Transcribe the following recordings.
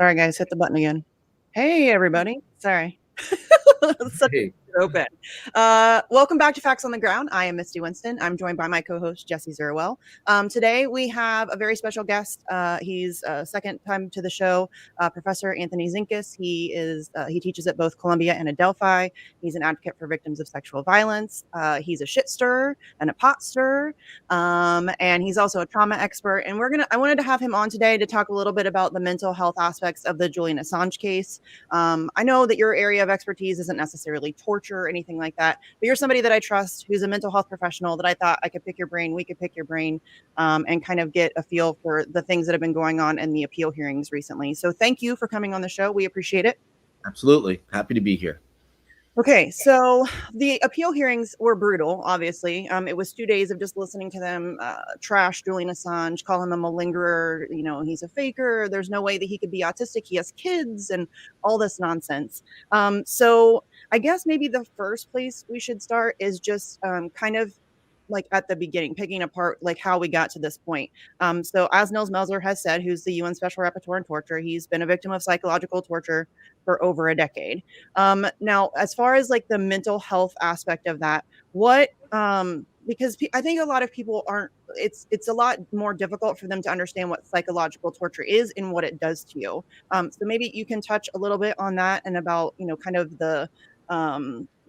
Sorry, guys, hit the button again. Hey, everybody. Sorry. Such Hey, open. Welcome back to Facts on the Ground. I am Misty Winston. I'm joined by my co-host Jesse Zerwell. Today we have a very special guest. He's second time to the show, Professor Anthony Zenkus. He teaches at both Columbia and Adelphi. He's an advocate for victims of sexual violence. He's a shit stirrer and a pot stirrer, and he's also a trauma expert. And I wanted to have him on today to talk a little bit about the mental health aspects of the Julian Assange case. I know that your area of expertise isn't necessarily torture or anything like that, but you're somebody that I trust who's a mental health professional that I thought I could pick your brain, we could pick your brain, and kind of get a feel for the things that have been going on in the appeal hearings recently. So thank you for coming on the show. We appreciate it. absolutely. Happy to be here. Okay, so the appeal hearings were brutal, obviously. It was 2 days of just listening to them trash Julian Assange, call him a malingerer, he's a faker, there's no way that he could be autistic, he has kids, and all this nonsense. So I guess maybe the first place we should start is just kind of like at the beginning, picking apart like how we got to this point. So as Nils Melzer has said, who's the UN Special Rapporteur on Torture, he's been a victim of psychological torture for over a decade. Now, as far as like the mental health aspect of that, what because I think a lot of people aren't. It's a lot more difficult for them to understand what psychological torture is and what it does to you. So maybe you can touch a little bit on that and about kind of the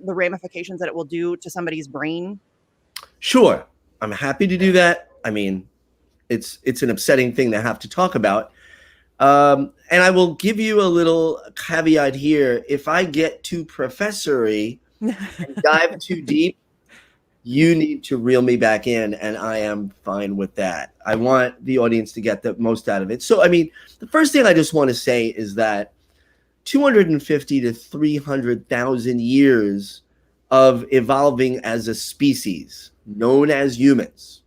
ramifications that it will do to somebody's brain. Sure, I'm happy to do that. I mean, it's an upsetting thing to have to talk about. And I will give you a little caveat here. If I get too professory and dive too deep, you need to reel me back in, and I am fine with that. I want the audience to get the most out of it. So, I mean, the first thing I just want to say is that 250 to 300,000 years of evolving as a species known as humans,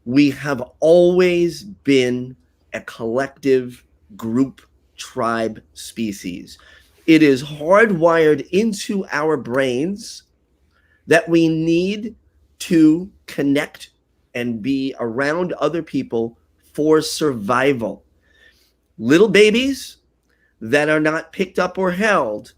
we have always been a collective group tribe species. It is hardwired into our brains that we need to connect and be around other people for survival. Little babies that are not picked up or held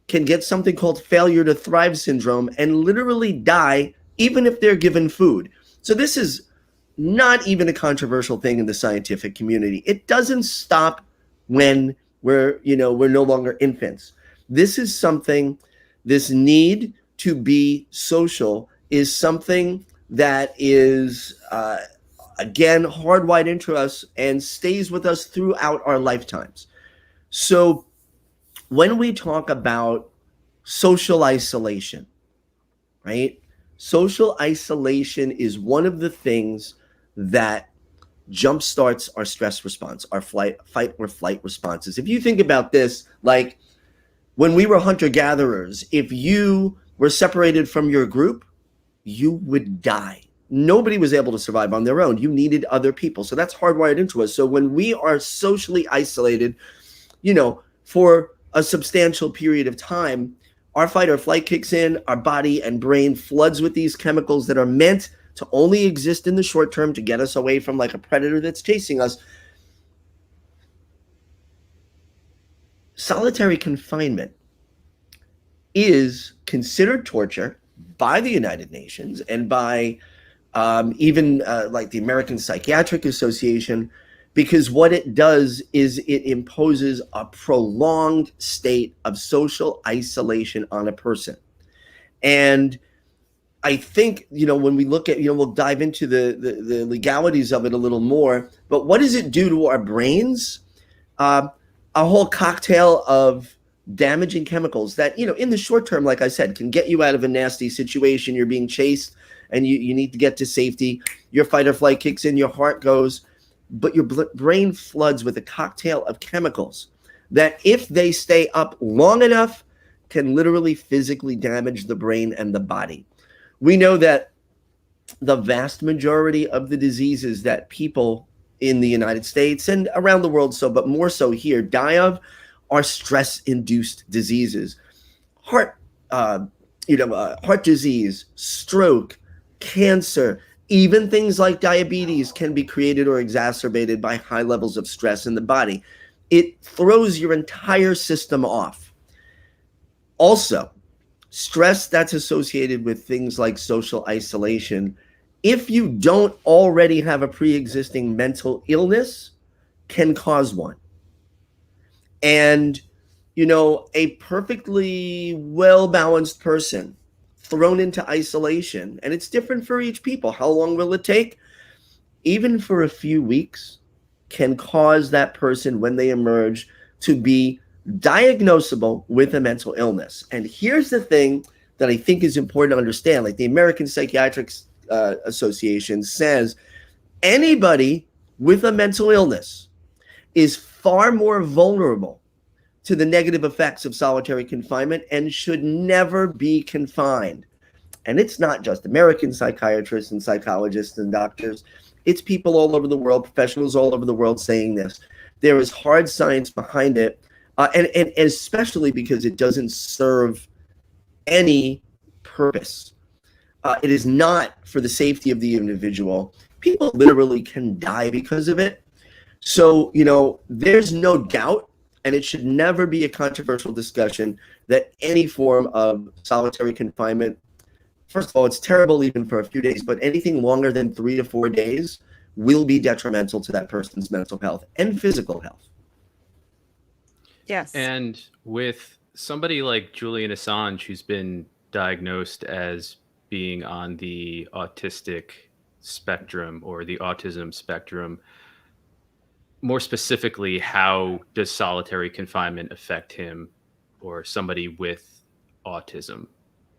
can get something called failure to thrive syndrome and literally die even if they're given food. So this is not even a controversial thing in the scientific community. It doesn't stop when we're no longer infants. This is something, this need to be social is something that is, again, hardwired into us and stays with us throughout our lifetimes. So when we talk about social isolation, right? Social isolation is one of the things that jumpstarts our stress response, our fight or flight responses. If you think about this, like when we were hunter-gatherers, if you were separated from your group, you would die. Nobody was able to survive on their own. You needed other people. So that's hardwired into us. So when we are socially isolated, for a substantial period of time, our fight or flight kicks in, our body and brain floods with these chemicals that are meant to only exist in the short term to get us away from like a predator that's chasing us. Solitary confinement is considered torture by the United Nations and by even like the American Psychiatric Association, because what it does is it imposes a prolonged state of social isolation on a person. And I think, when we look at, we'll dive into the legalities of it a little more, but what does it do to our brains? A whole cocktail of damaging chemicals that, in the short term, like I said, can get you out of a nasty situation. You're being chased and you need to get to safety. Your fight or flight kicks in, your heart goes, but your brain floods with a cocktail of chemicals that, if they stay up long enough, can literally physically damage the brain and the body. We know that the vast majority of the diseases that people in the United States and around the world, but more so here, die of are stress-induced diseases. Heart disease, stroke, cancer, even things like diabetes can be created or exacerbated by high levels of stress in the body. it throws your entire system off. Also, stress that's associated with things like social isolation, if you don't already have a pre-existing mental illness, can cause one. And, you know, a perfectly well-balanced person thrown into isolation, and it's different for each people. How long will it take? Even for a few weeks, can cause that person, when they emerge, to be diagnosable with a mental illness. And here's the thing that I think is important to understand. Like the American Psychiatric Association says, anybody with a mental illness is far more vulnerable to the negative effects of solitary confinement and should never be confined. And it's not just American psychiatrists and psychologists and doctors. It's people all over the world, professionals all over the world saying this. There is hard science behind it, and especially because it doesn't serve any purpose. It is not for the safety of the individual. People literally can die because of it. So, you know, there's no doubt, and it should never be a controversial discussion, that any form of solitary confinement, first of all, it's terrible even for a few days, but anything longer than 3 to 4 days will be detrimental to that person's mental health and physical health. Yes. And with somebody like Julian Assange, who's been diagnosed as being on the autistic spectrum or the autism spectrum, more specifically, how does solitary confinement affect him or somebody with autism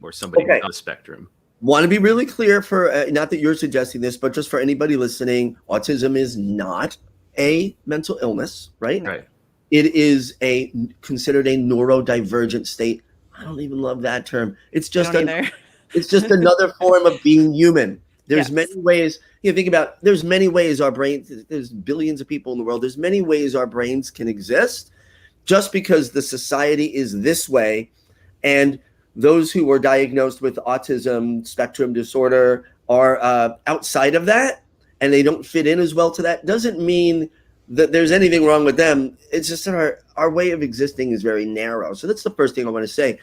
or somebody on the spectrum? Want to be really clear for, not that you're suggesting this, but just for anybody listening, autism is not a mental illness, right? Right. It is considered a neurodivergent state. I don't even love that term. It's just it's just another form of being human. There's many ways, you know, think about, there's many ways our brains, there's billions of people in the world. There's many ways our brains can exist. Just because the society is this way, and those who are diagnosed with autism spectrum disorder are outside of that and they don't fit in as well to that, doesn't mean that there's anything wrong with them. It's just that our way of existing is very narrow. So that's the first thing I want to say.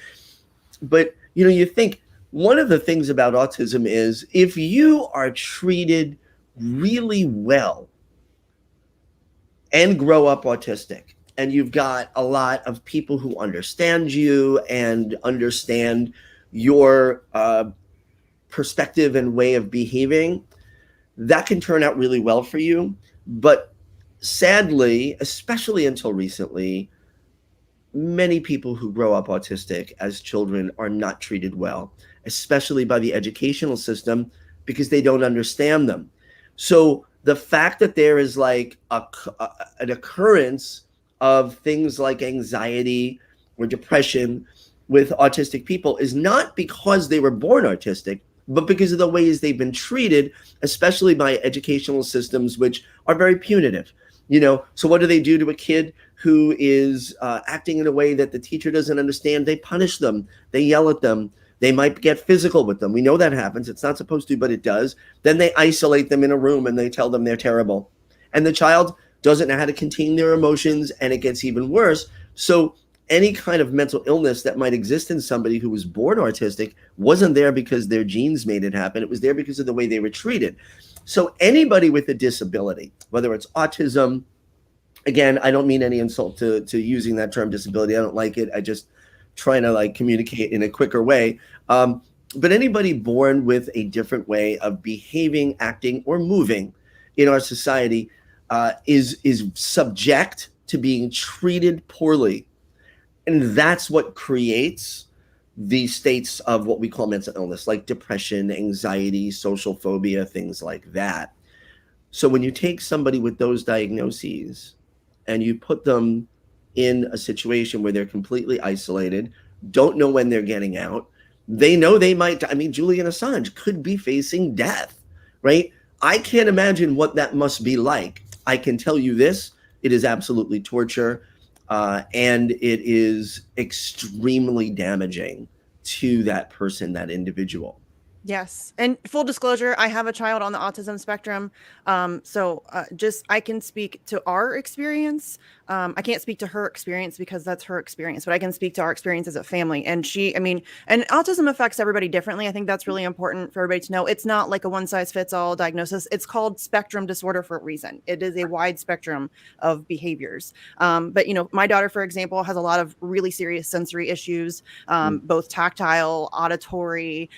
But, you know, you think one of the things about autism is if you are treated really well and grow up autistic, and you've got a lot of people who understand you and understand your perspective and way of behaving, that can turn out really well for you. But sadly, especially until recently, many people who grow up autistic as children are not treated well, especially by the educational system, because they don't understand them. So the fact that there is like an occurrence of things like anxiety or depression with autistic people is not because they were born autistic, but because of the ways they've been treated, especially by educational systems, which are very punitive. You know, so what do they do to a kid who is acting in a way that the teacher doesn't understand? They punish them. They yell at them. They might get physical with them. We know that happens. It's not supposed to, but it does. Then they isolate them in a room and they tell them they're terrible. And the child doesn't know how to contain their emotions, and it gets even worse. So any kind of mental illness that might exist in somebody who was born autistic wasn't there because their genes made it happen. It was there because of the way they were treated. So anybody with a disability, whether it's autism, again, I don't mean any insult to using that term disability. I don't like it. I just trying to like communicate in a quicker way. But anybody born with a different way of behaving, acting, or moving in our society is subject to being treated poorly. And that's what creates the states of what we call mental illness, like depression, anxiety, social phobia, things like that. So when you take somebody with those diagnoses and you put them in a situation where they're completely isolated, don't know when they're getting out, they know they might, I mean, Julian Assange could be facing death, right? I can't imagine what that must be like. I can tell you this, it is absolutely torture. And it is extremely damaging to that person, that individual. Yes. And full disclosure, I have a child on the autism spectrum. Just I can speak to our experience. I can't speak to her experience because that's her experience, but I can speak to our experience as a family. And and autism affects everybody differently. I think that's really important for everybody to know. It's not like a one size fits all diagnosis. It's called spectrum disorder for a reason. It is a wide spectrum of behaviors. But, my daughter, for example, has a lot of really serious sensory issues, both tactile, auditory,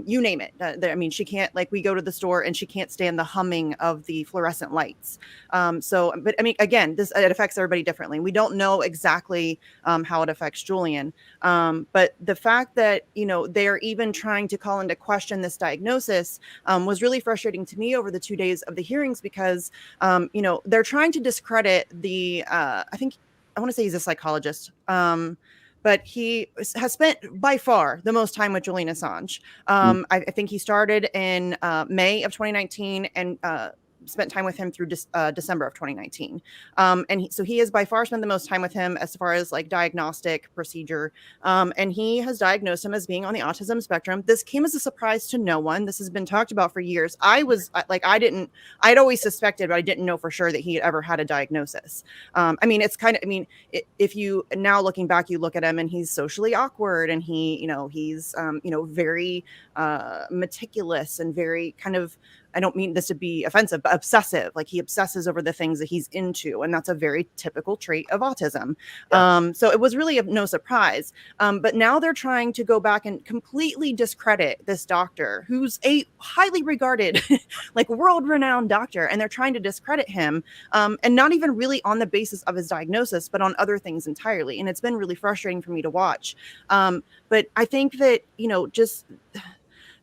you name it. She can't, like, we go to the store and she can't stand the humming of the fluorescent lights. Again, it affects everybody differently. We don't know exactly how it affects Julian. But the fact that, they are even trying to call into question this diagnosis was really frustrating to me over the 2 days of the hearings because, they're trying to discredit I want to say he's a psychologist. But he has spent by far the most time with Julian Assange. I think he started in May of 2019 and spent time with him through December of 2019. So he has by far spent the most time with him as far as like diagnostic procedure. And he has diagnosed him as being on the autism spectrum. This came as a surprise to no one. This has been talked about for years. I'd always suspected, but I didn't know for sure that he had ever had a diagnosis. If you now looking back, you look at him and he's socially awkward and he's very meticulous and very kind of, I don't mean this to be offensive, but obsessive. Like he obsesses over the things that he's into. And that's a very typical trait of autism. Yeah. So it was really no surprise. But now they're trying to go back and completely discredit this doctor who's a highly regarded, like world-renowned doctor. And they're trying to discredit him and not even really on the basis of his diagnosis, but on other things entirely. And it's been really frustrating for me to watch. But I think that, just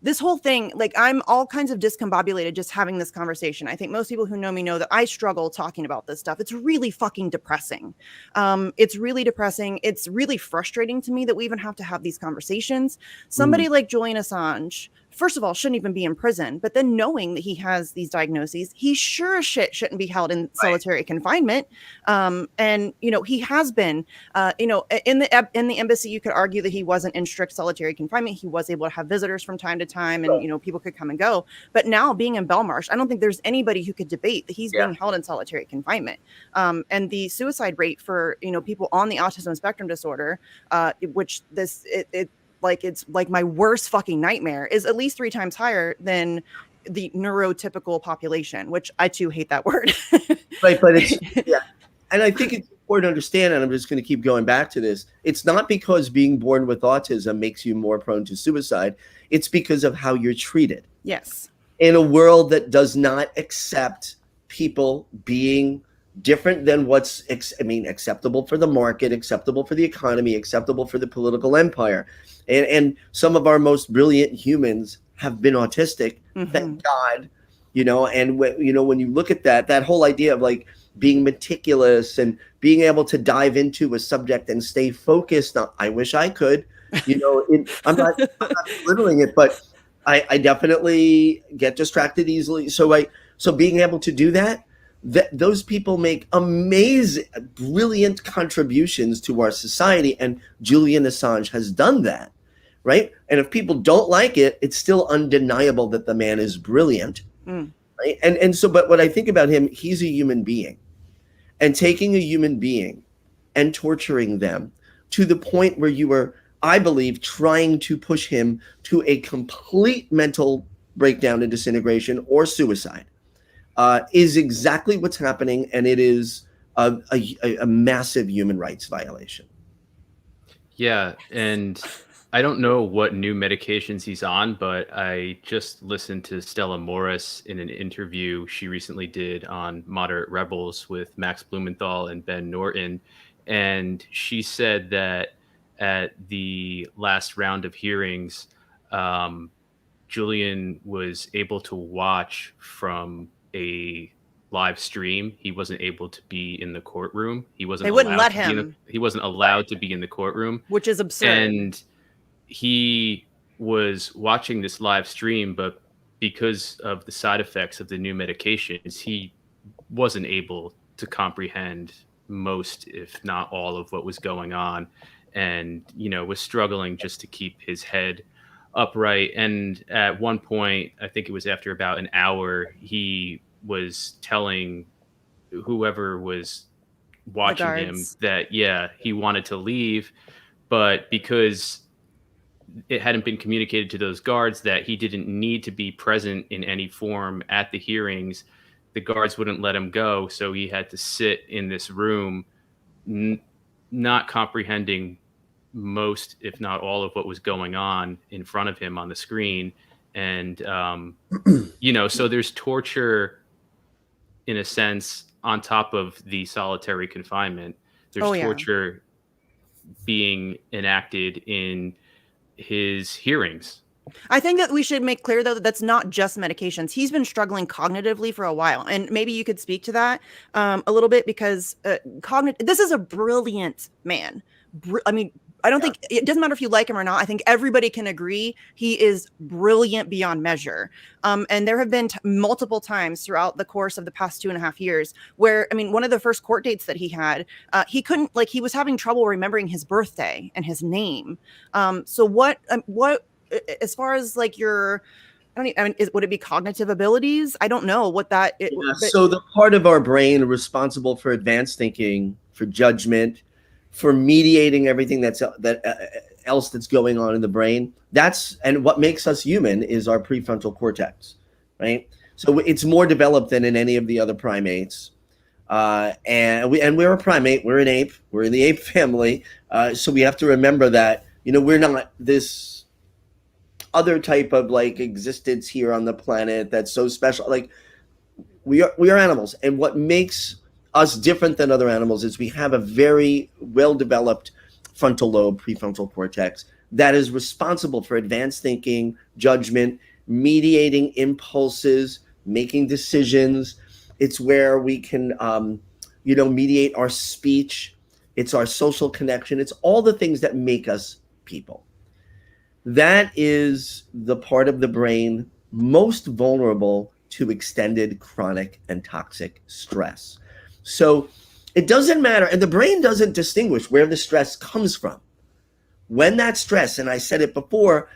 this whole thing, like I'm all kinds of discombobulated just having this conversation. I think most people who know me know that I struggle talking about this stuff. It's really fucking depressing. It's really depressing. It's really frustrating to me that we even have to have these conversations. Somebody like Julian Assange, first of all, shouldn't even be in prison. But then knowing that he has these diagnoses, he sure as shit shouldn't be held in solitary confinement. And he has been, in the embassy, you could argue that he wasn't in strict solitary confinement. He was able to have visitors from time to time, and people could come and go. But now being in Belmarsh, I don't think there's anybody who could debate that he's being held in solitary confinement. And the suicide rate for people on the autism spectrum disorder, it's like my worst fucking nightmare, is at least 3 times higher than the neurotypical population, which I too hate that word. Right, but it's and I think it's important to understand, and I'm just going to keep going back to this. It's not because being born with autism makes you more prone to suicide. It's because of how you're treated. Yes. In a world that does not accept people being different than what's acceptable for the market, acceptable for the economy, acceptable for the political empire. And some of our most brilliant humans have been autistic, thank God, and when you look at that whole idea of like being meticulous and being able to dive into a subject and stay focused. Now, I wish I could, I'm not belittling it, but I definitely get distracted easily. So being able to do that, those people make amazing, brilliant contributions to our society, and Julian Assange has done that, right? And if people don't like it, it's still undeniable that the man is brilliant, right? But what I think about him, he's a human being, and taking a human being and torturing them to the point where you are, I believe, trying to push him to a complete mental breakdown and disintegration or suicide. Is exactly what's happening, and it is a massive human rights violation. Yeah, and I don't know what new medications he's on, but I just listened to Stella Morris in an interview she recently did on Moderate Rebels with Max Blumenthal and Ben Norton, and she said that at the last round of hearings, Julian was able to watch from a live stream. He wasn't able to be in the courtroom. He wasn't. They wouldn't let him. He wasn't allowed to be in the courtroom, which is absurd. And he was watching this live stream, but because of the side effects of the new medications, he wasn't able to comprehend most, if not all, of what was going on, and was struggling just to keep his head upright. And at one point, I think it was after about an hour, he was telling whoever was watching him that, yeah, he wanted to leave, but because it hadn't been communicated to those guards that he didn't need to be present in any form at the hearings, the guards wouldn't let him go. So he had to sit in this room, not comprehending most, if not all, of what was going on in front of him on the screen. And, so there's torture in a sense on top of the solitary confinement. There's torture being enacted in his hearings. I think that we should make clear, though, that that's not just medications. He's been struggling cognitively for a while. And maybe you could speak to that a little bit, because this is a brilliant man. I don't think it doesn't matter if you like him or not. I think everybody can agree he is brilliant beyond measure. And there have been multiple times throughout the course of the past 2.5 years where, one of the first court dates that he had, he was having trouble remembering his birthday and his name. So what, as far as would it be cognitive abilities? I don't know what that is. So the part of our brain responsible for advanced thinking, for judgment, for mediating everything else that's going on in the brain, and what makes us human is our prefrontal cortex, right? So it's more developed than in any of the other primates. And we're a primate, we're an ape, we're in the ape family. So we have to remember that, we're not this other type of existence here on the planet that's so special. We are animals, and what makes us different than other animals is we have a very well-developed frontal lobe, prefrontal cortex, that is responsible for advanced thinking, judgment, mediating impulses, making decisions. It's where we can, mediate our speech. It's our social connection. It's all the things that make us people. That is the part of the brain most vulnerable to extended chronic and toxic stress. So it doesn't matter, and the brain doesn't distinguish where the stress comes from. When that stress, and I said it before,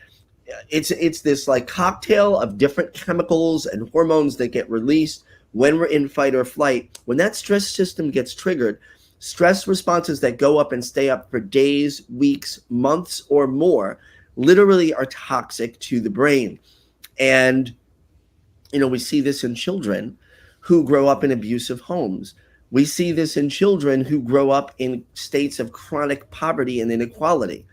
it's this cocktail of different chemicals and hormones that get released when we're in fight or flight. When that stress system gets triggered, stress responses that go up and stay up for days, weeks, months, or more literally are toxic to the brain. And, we see this in children who grow up in abusive homes. We see this in children who grow up in states of chronic poverty and inequality.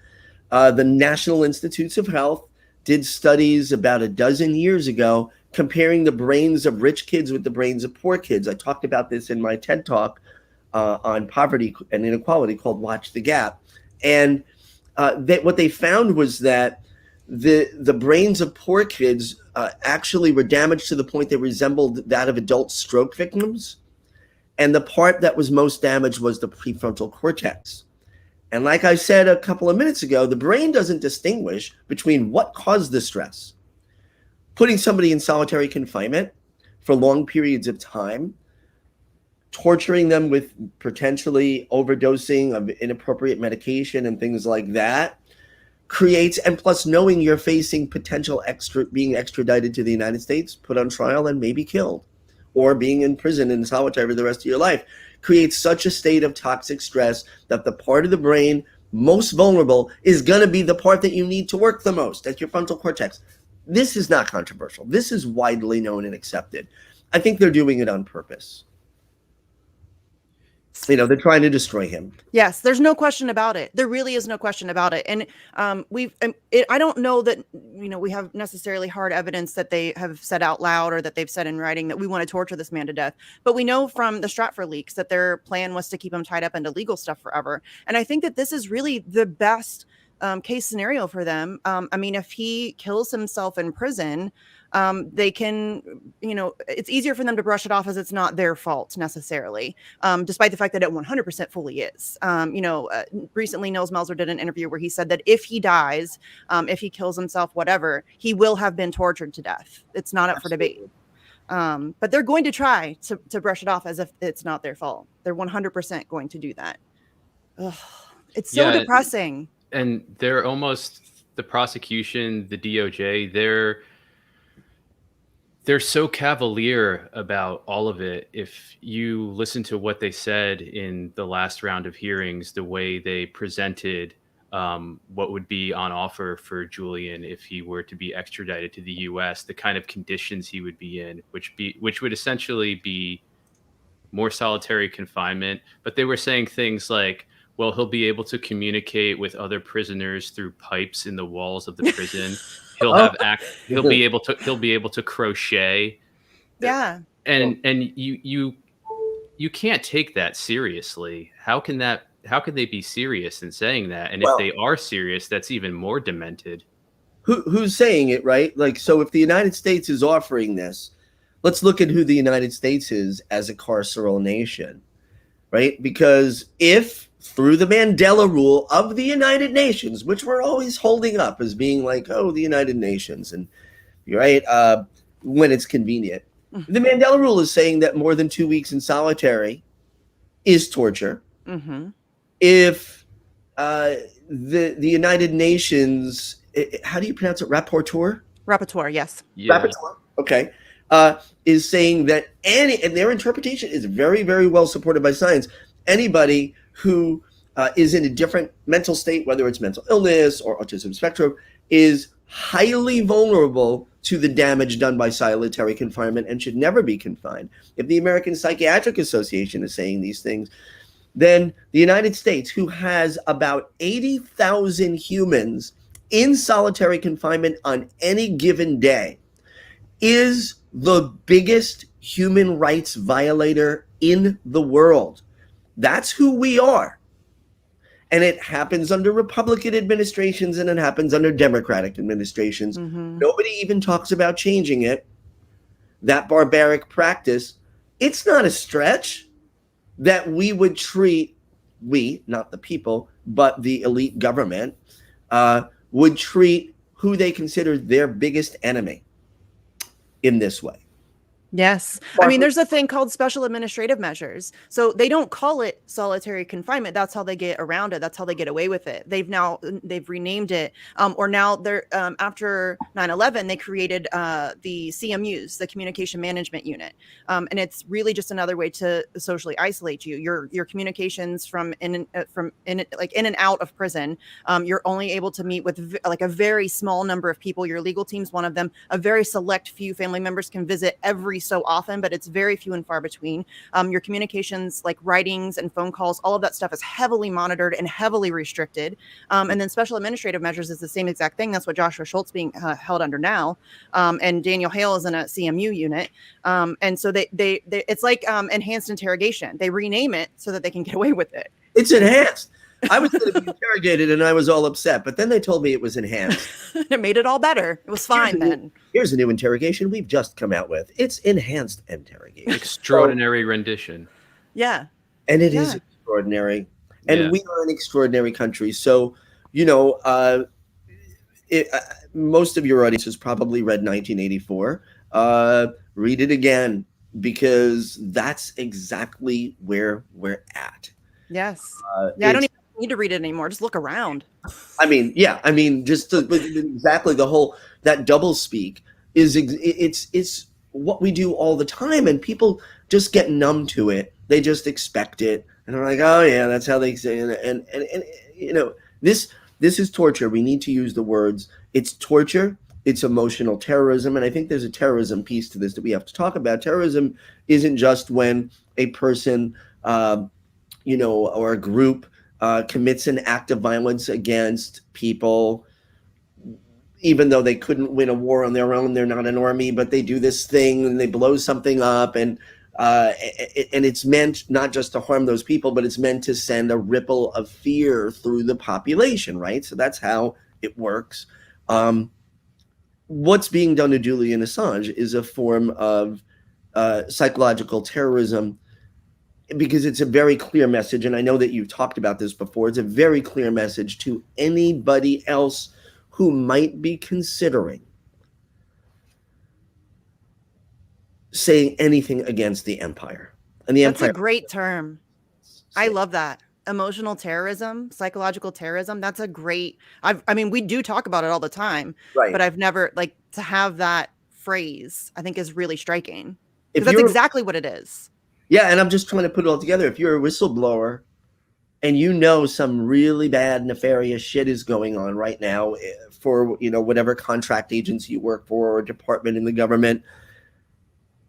The National Institutes of Health did studies about a dozen years ago comparing the brains of rich kids with the brains of poor kids. I talked about this in my TED Talk on poverty and inequality called Watch the Gap. And what they found was that the brains of poor kids actually were damaged to the point they resembled that of adult stroke victims. And the part that was most damaged was the prefrontal cortex. And like I said a couple of minutes ago, the brain doesn't distinguish between what caused the stress. Putting somebody in solitary confinement for long periods of time, torturing them with potentially overdosing of inappropriate medication and things like that, creates, and plus knowing you're facing potential being extradited to the United States, put on trial, and maybe killed, or being in prison in solitary for the rest of your life, creates such a state of toxic stress that the part of the brain most vulnerable is going to be the part that you need to work the most. That's your frontal cortex. This is not controversial. This is widely known and accepted. I think they're doing it on purpose. They're trying to destroy him. Yes, there's no question about it. There really is no question about it. And I don't know that, we have necessarily hard evidence that they have said out loud or that they've said in writing that we want to torture this man to death. But we know from the Stratford leaks that their plan was to keep him tied up into legal stuff forever. And I think that this is really the best case scenario for them. If he kills himself in prison, they can, it's easier for them to brush it off as it's not their fault necessarily, despite the fact that it 100% fully is. Recently Nils Melzer did an interview where he said that if he dies, if he kills himself, whatever, he will have been tortured to death. It's not up for debate. But they're going to try to brush it off as if it's not their fault. They're 100% going to do that. Ugh, it's so depressing. And they're almost the prosecution, the DOJ, they're so cavalier about all of it. If you listen to what they said in the last round of hearings, the way they presented what would be on offer for Julian if he were to be extradited to the U.S., the kind of conditions he would be in, which would essentially be more solitary confinement. But they were saying things like, well, he'll be able to communicate with other prisoners through pipes in the walls of the prison. He'll be able to crochet. Yeah. And you can't take that seriously. How can they be serious in saying that? And if they are serious, that's even more demented. Who's saying it, right? Like, so if the United States is offering this, let's look at who the United States is as a carceral nation, right? Because if through the Mandela rule of the United Nations, which we're always holding up as being like, oh, the United Nations, and you're right, when it's convenient. The Mandela rule is saying that more than 2 weeks in solitary is torture. Mm-hmm. If the United Nations, how do you pronounce it? Rapporteur, yes. Yeah. Rapporteur, okay, is saying that and their interpretation is very, very well supported by science. Anybody who is in a different mental state, whether it's mental illness or autism spectrum, is highly vulnerable to the damage done by solitary confinement and should never be confined. If the American Psychiatric Association is saying these things, then the United States, who has about 80,000 humans in solitary confinement on any given day, is the biggest human rights violator in the world. That's who we are. And it happens under Republican administrations and it happens under Democratic administrations. Mm-hmm. Nobody even talks about changing it. That barbaric practice, it's not a stretch that we would treat, not the people, but the elite government, would treat who they consider their biggest enemy in this way. Yes. I mean, there's a thing called special administrative measures. So they don't call it solitary confinement. That's how they get around it. That's how they get away with it. They've renamed it. Or now they're after 9/11, they created the CMUs, the Communication Management Unit. And it's really just another way to socially isolate you. Your communications from in and out of prison. You're only able to meet with like a very small number of people. Your legal team's one of them. A very select few family members can visit every so often, but it's very few and far between. Your communications, like writings and phone calls, all of that stuff is heavily monitored and heavily restricted. And then special administrative measures is the same exact thing. That's what Joshua Schultz being held under now. And Daniel Hale is in a CMU unit. And so they it's like enhanced interrogation. They rename it so that they can get away with it. It's enhanced. I was going to be interrogated and I was all upset, but then they told me it was enhanced. It made it all better. It was fine then. Here's a new interrogation we've just come out with. It's enhanced interrogation. Extraordinary rendition. Yeah. And it is extraordinary. And we are an extraordinary country. So, most of your audience has probably read 1984. Read it again, because that's exactly where we're at. Yes. I don't even need to read it anymore. Just look around. Just exactly that double speak it's what we do all the time, and people just get numb to it. They just expect it, and they're like, oh yeah, that's how they say it. And this is torture. We need to use the words. It's torture. It's emotional terrorism. And I think there's a terrorism piece to this that we have to talk about. Terrorism isn't just when a person or a group commits an act of violence against people, even though they couldn't win a war on their own. They're not an army, but they do this thing and they blow something up, and it's meant not just to harm those people, but it's meant to send a ripple of fear through the population, right? So that's how it works. What's being done to Julian Assange is a form of psychological terrorism, because it's a very clear message, and I know that you've talked about this before. It's a very clear message to anybody else who might be considering saying anything against the empire. And the That's empire. a great term. I love that. emotional terrorism, psychological terrorism, that's a great, I mean, we do talk about it all the time, Right. but I've never, like, to have that phrase, I think is really striking. If Because that's you're, exactly what it is. yeah, and I'm just trying to put it all together. If you're a whistleblower and you know some really bad, nefarious shit is going on right now for, you know, whatever contract agency you work for or department in the government,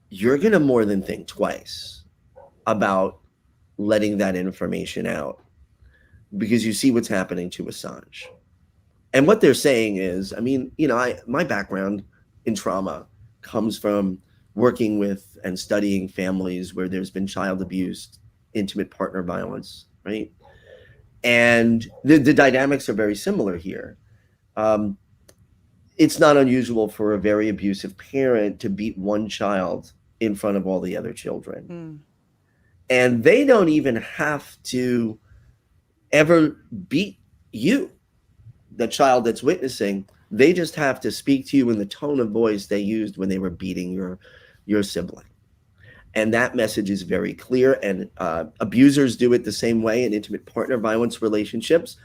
you're going to more than think twice about letting that information out, because you see what's happening to Assange. And what they're saying is, I mean, you know, my background in trauma comes from working with and studying families where there's been child abuse, intimate partner violence, right? And the dynamics are very similar here. It's not unusual for a very abusive parent to beat one child in front of all the other children. And they don't even have to ever beat you, the child that's witnessing. They just have to speak to you in the tone of voice they used when they were beating your sibling. And that message is very clear. And abusers do it the same way in intimate partner violence relationships.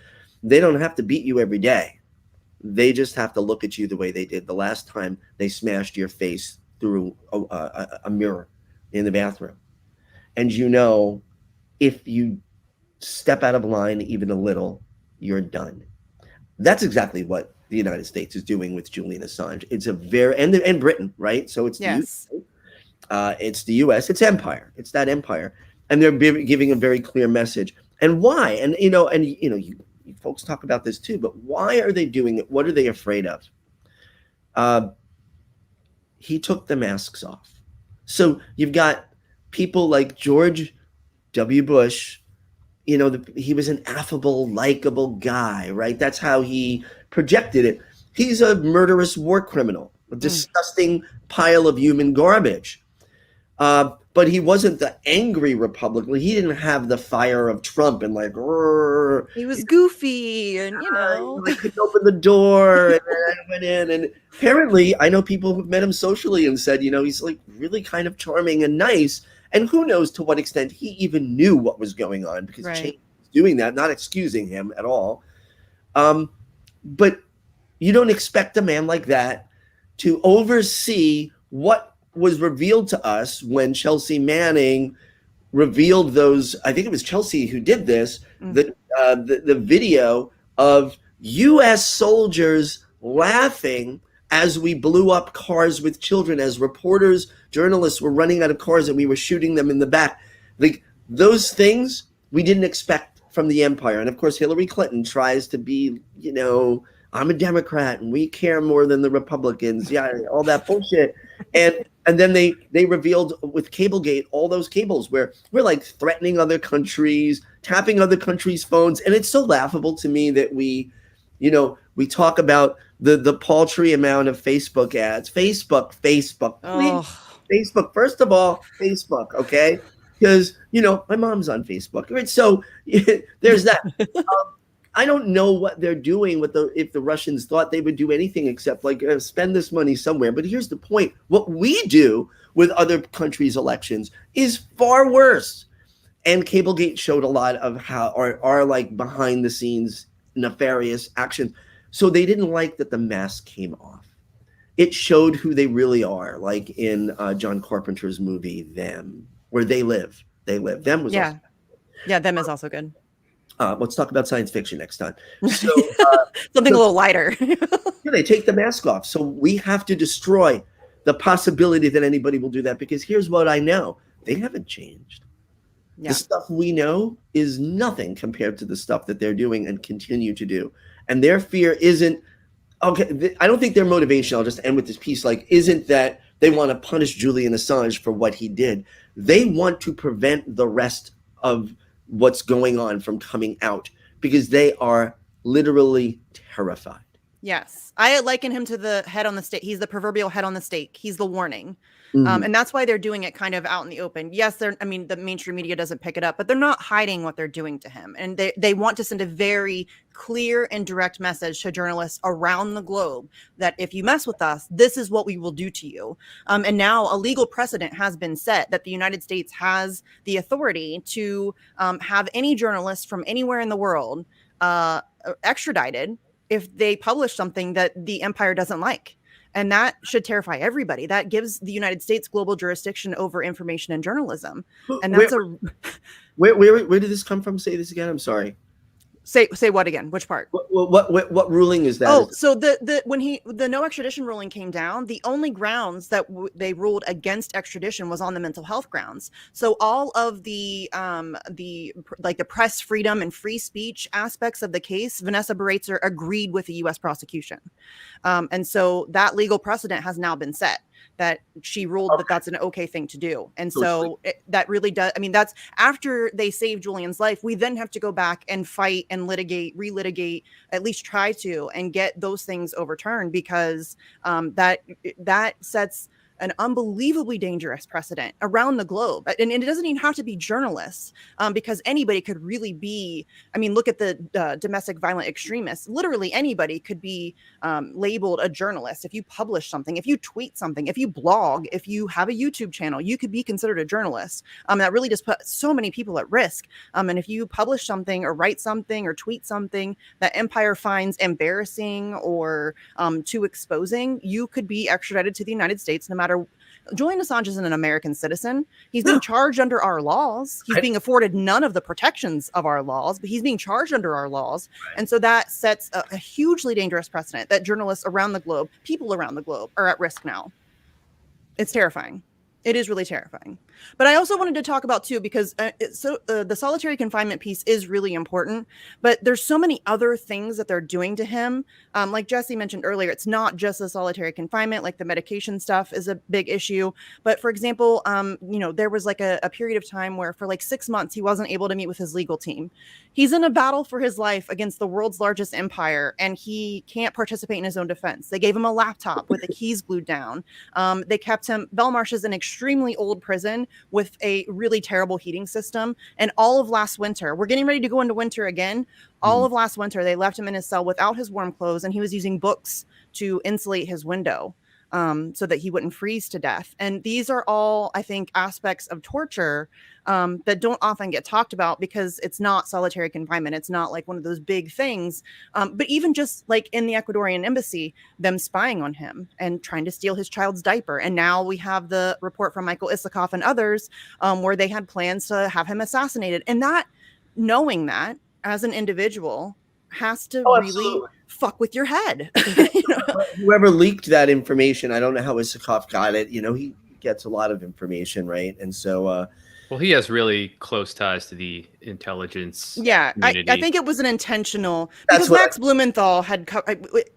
They don't have to beat you every day. They just have to look at you the way they did the last time they smashed your face through a mirror in the bathroom. And you know, if you step out of line even a little, you're done. That's exactly what the United States is doing with Julian Assange. It's a very, and Britain, right? So it's Yes. it's the US, it's empire. It's that empire. And they're giving a very clear message. And why? And you folks talk about this too, but why are they doing it? What are they afraid of? He took the masks off. So you've got people like George W. Bush. You know, he was an affable, likable guy, right? That's how he projected it. He's a murderous war criminal, a disgusting pile of human garbage. But he wasn't the angry Republican. He didn't have the fire of Trump and like, he was goofy and, you know. I couldn't open the door and I went in. And apparently, I know people who've met him socially and said, you know, he's like really kind of charming and nice. And who knows to what extent he even knew what was going on, because Cheney was doing that, not excusing him at all. But you don't expect a man like that to oversee what was revealed to us when Chelsea Manning revealed those. I think it was Chelsea who did this, the video of U.S. soldiers laughing as we blew up cars with children, as reporters, journalists were running out of cars and we were shooting them in the back. Like, those things we didn't expect from the empire. And of course, Hillary Clinton tries to be, you know, I'm a Democrat and we care more than the Republicans. Yeah, all that bullshit. And then they revealed with Cablegate all those cables where we're like threatening other countries, tapping other countries' phones. And it's so laughable to me that we talk about the paltry amount of Facebook ads. Facebook, please. Facebook. First of all, Facebook, okay? Because, you know, my mom's on Facebook. Right? So there's that. I don't know what they're doing if the Russians thought they would do anything except like spend this money somewhere. But here's the point. What we do with other countries' elections is far worse. And Cablegate showed a lot of how are like behind the scenes nefarious actions. So they didn't like that the mask came off. It showed who they really are, like in John Carpenter's movie, Them, where they live. Them was Them is also good. Let's talk about science fiction next time. So, something a little lighter. They take the mask off. So we have to destroy the possibility that anybody will do that, because here's what I know. They haven't changed. Yeah. The stuff we know is nothing compared to the stuff that they're doing and continue to do. And their fear isn't, okay, I don't think their motivation, I'll just end with this piece, like, isn't that they want to punish Julian Assange for what he did. They want to prevent the rest of what's going on from coming out, because they are literally terrified. Yes. I liken him to the head on the stake. He's the proverbial head on the stake. He's the warning. Mhm. And that's why they're doing it kind of out in the open. Yes, the mainstream media doesn't pick it up, but they're not hiding what they're doing to him. And they want to send a very clear and direct message to journalists around the globe that if you mess with us, this is what we will do to you. And now a legal precedent has been set that the United States has the authority to have any journalist from anywhere in the world extradited if they publish something that the empire doesn't like. And that should terrify everybody. That gives the United States global jurisdiction over information and journalism. And that's where did this come from? Say this again. I'm sorry. Say what again? Which part? What ruling is that? Oh, so when the no extradition ruling came down, the only grounds that they ruled against extradition was on the mental health grounds. So all of the press freedom and free speech aspects of the case, Vanessa Baratzer agreed with the U.S. prosecution, and so that legal precedent has now been set. That she ruled that that's an okay thing to do. And so that really does, that's after they save Julian's life, we then have to go back and fight and relitigate, at least try to, and get those things overturned because that sets an unbelievably dangerous precedent around the globe. And it doesn't even have to be journalists because anybody could really be, look at the domestic violent extremists. Literally anybody could be labeled a journalist. If you publish something, if you tweet something, if you blog, if you have a YouTube channel, you could be considered a journalist. That really just put so many people at risk. And if you publish something or write something or tweet something that Empire finds embarrassing or too exposing, you could be extradited to the United States no matter. Julian Assange isn't an American citizen. He's being charged under our laws. He's being afforded none of the protections of our laws, but he's being charged under our laws. Right. And so that sets a hugely dangerous precedent that journalists around the globe, people around the globe, are at risk now. It's terrifying. It is really terrifying. But I also wanted to talk about too, because the solitary confinement piece is really important, but there's so many other things that they're doing to him. Like Jesse mentioned earlier, it's not just the solitary confinement, like the medication stuff is a big issue. But for example, there was like a period of time where for like 6 months, he wasn't able to meet with his legal team. He's in a battle for his life against the world's largest empire, and he can't participate in his own defense. They gave him a laptop with the keys glued down. They kept him, Belmarsh is an extremely old prison with a really terrible heating system. And all of last winter, we're getting ready to go into winter again. All of last winter, they left him in his cell without his warm clothes, and he was using books to insulate his window so that he wouldn't freeze to death. And these are all, I think, aspects of torture that don't often get talked about because it's not solitary confinement. It's not like one of those big things. But even just like in the Ecuadorian embassy, them spying on him and trying to steal his child's diaper. And now we have the report from Michael Isikoff and others where they had plans to have him assassinated. And that, knowing that as an individual has to really fuck with your head. Whoever leaked that information, I don't know how Isikoff got it. He gets a lot of information, right? And so well, he has really close ties to the intelligence. Yeah, I think it was an intentional, because Max Blumenthal had,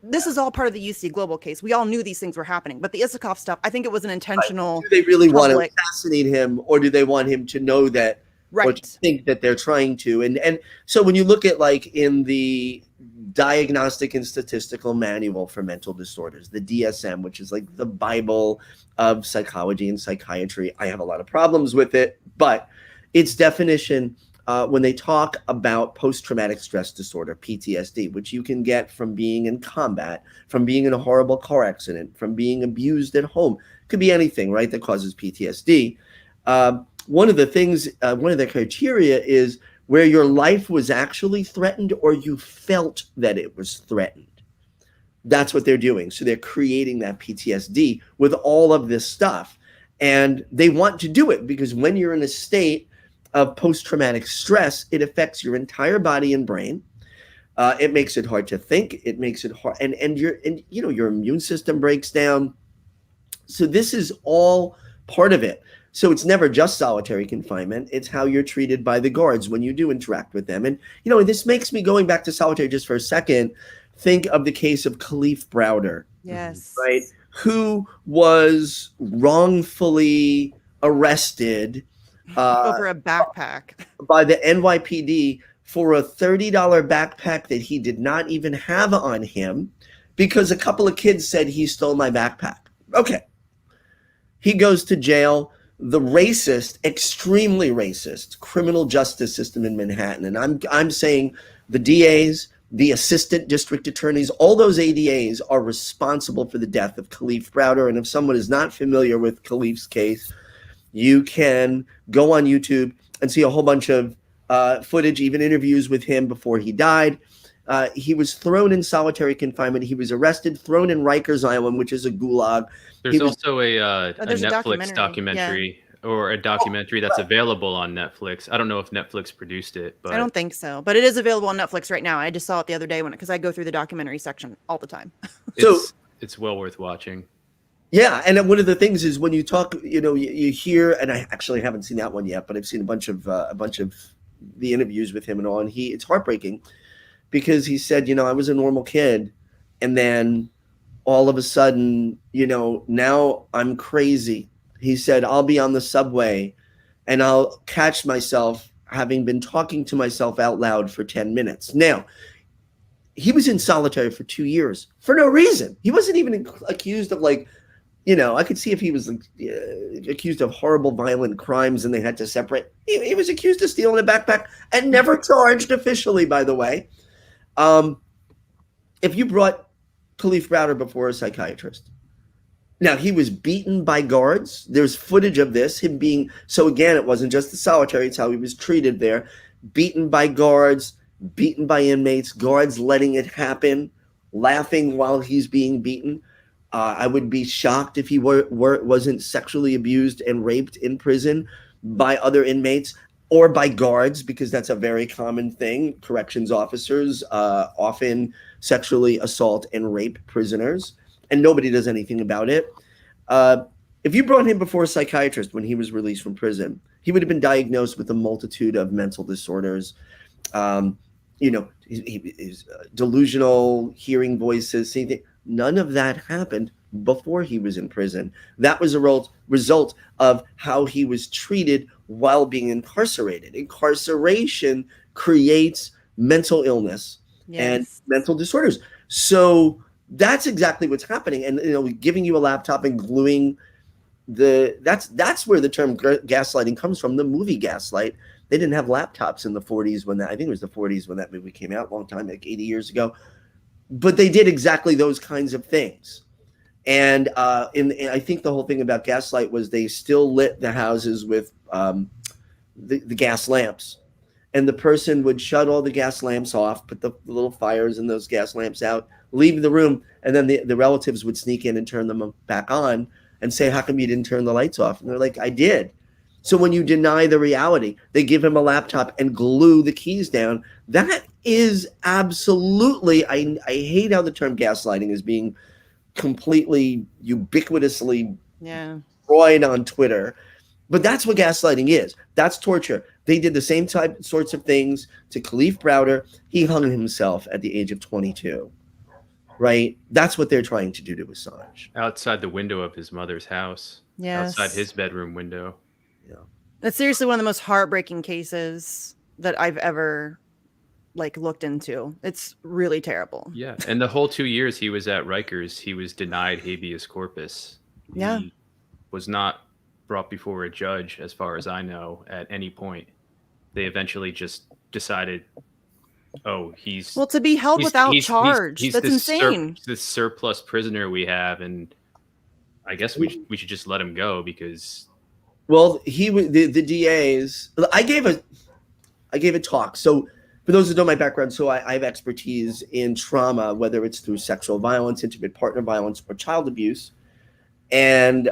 this is all part of the UC Global case. We all knew these things were happening, but the Isikoff stuff, I think it was an intentional. Do they really want to assassinate him, or do they want him to know that, or to think that they're trying to? And so when you look at like in the Diagnostic and Statistical Manual for Mental Disorders, the DSM, which is like the Bible of psychology and psychiatry, I have a lot of problems with it, but its definition, when they talk about post-traumatic stress disorder, PTSD, which you can get from being in combat, from being in a horrible car accident, from being abused at home, could be anything, right, that causes PTSD. One of the things, one of the criteria is where your life was actually threatened or you felt that it was threatened. That's what they're doing. So they're creating that PTSD with all of this stuff. And they want to do it because when you're in a state of post-traumatic stress, it affects your entire body and brain. It makes it hard to think. It makes it hard. And your immune system breaks down. So this is all part of it. So it's never just solitary confinement. It's how you're treated by the guards when you do interact with them. And, this makes me, going back to solitary just for a second, think of the case of Khalif Browder. Yes. Right? Who was wrongfully arrested over a backpack by the NYPD for a $30 backpack that he did not even have on him. because a couple of kids said he stole my backpack. Okay. He goes to jail. The racist, extremely racist criminal justice system in Manhattan, and I'm saying the DAs, the assistant district attorneys, all those ADAs are responsible for the death of Kalief Browder. And if someone is not familiar with Kalief's case, you can go on YouTube and see a whole bunch of footage, even interviews with him before he died. He was thrown in solitary confinement. He was arrested, thrown in Rikers Island, which is a gulag. There's also a there's a Netflix documentary or a documentary that's available on Netflix. I don't know if Netflix produced it, but I don't think so. But it is available on Netflix right now. I just saw it the other day because I go through the documentary section all the time. it's well worth watching. Yeah, and one of the things is when you talk, you hear, and I actually haven't seen that one yet, but I've seen a bunch of the interviews with him and all, and it's heartbreaking because he said, I was a normal kid, and then all of a sudden, now I'm crazy. He said, I'll be on the subway and I'll catch myself having been talking to myself out loud for 10 minutes. Now, he was in solitary for 2 years for no reason. He wasn't even accused of I could see if he was accused of horrible violent crimes and they had to separate. He was accused of stealing a backpack and never charged officially, by the way. If you brought Kalief Browder before a psychiatrist, now he was beaten by guards. There's footage of this, him being, so again, it wasn't just the solitary, it's how he was treated there. Beaten by guards, beaten by inmates, guards letting it happen, laughing while he's being beaten. I would be shocked if he wasn't sexually abused and raped in prison by other inmates or by guards, because that's a very common thing. Corrections officers often sexually assault and rape prisoners, and nobody does anything about it. If you brought him before a psychiatrist when he was released from prison, he would have been diagnosed with a multitude of mental disorders. He's delusional, hearing voices, seeing things. None of that happened before he was in prison. That was a result of how he was treated while being incarcerated. Incarceration creates mental illness and mental disorders. So that's exactly what's happening. And giving you a laptop and gluing that's where the term gaslighting comes from. The movie Gaslight. They didn't have laptops in the 40s I think it was the 40s when that movie came out, a long time, like 80 years ago. But they did exactly those kinds of things. And I think the whole thing about Gaslight was they still lit the houses with the gas lamps. And the person would shut all the gas lamps off, put the little fires in those gas lamps out, leave the room, and then the relatives would sneak in and turn them back on and say, how come you didn't turn the lights off? And they're like, I did. So when you deny the reality, they give him a laptop and glue the keys down. That is absolutely, I hate how the term gaslighting is being completely ubiquitously destroyed on Twitter. But that's what gaslighting is. That's torture. They did the same sorts of things to Kalief Browder. He hung himself at the age of 22. Right? That's what they're trying to do to Assange. Outside the window of his mother's house. Yes. Outside his bedroom window. Yeah. That's seriously one of the most heartbreaking cases that I've ever looked into. It's really terrible. Yeah. And the whole 2 years he was at Rikers, he was denied habeas corpus. Yeah. He was not brought before a judge, as far as I know, at any point. They eventually just decided, to be held without charge. That's insane. This surplus prisoner we have, and I guess we should just let him go because. Well, the DAs. I gave a talk. So for those who know my background, so I have expertise in trauma, whether it's through sexual violence, intimate partner violence, or child abuse, and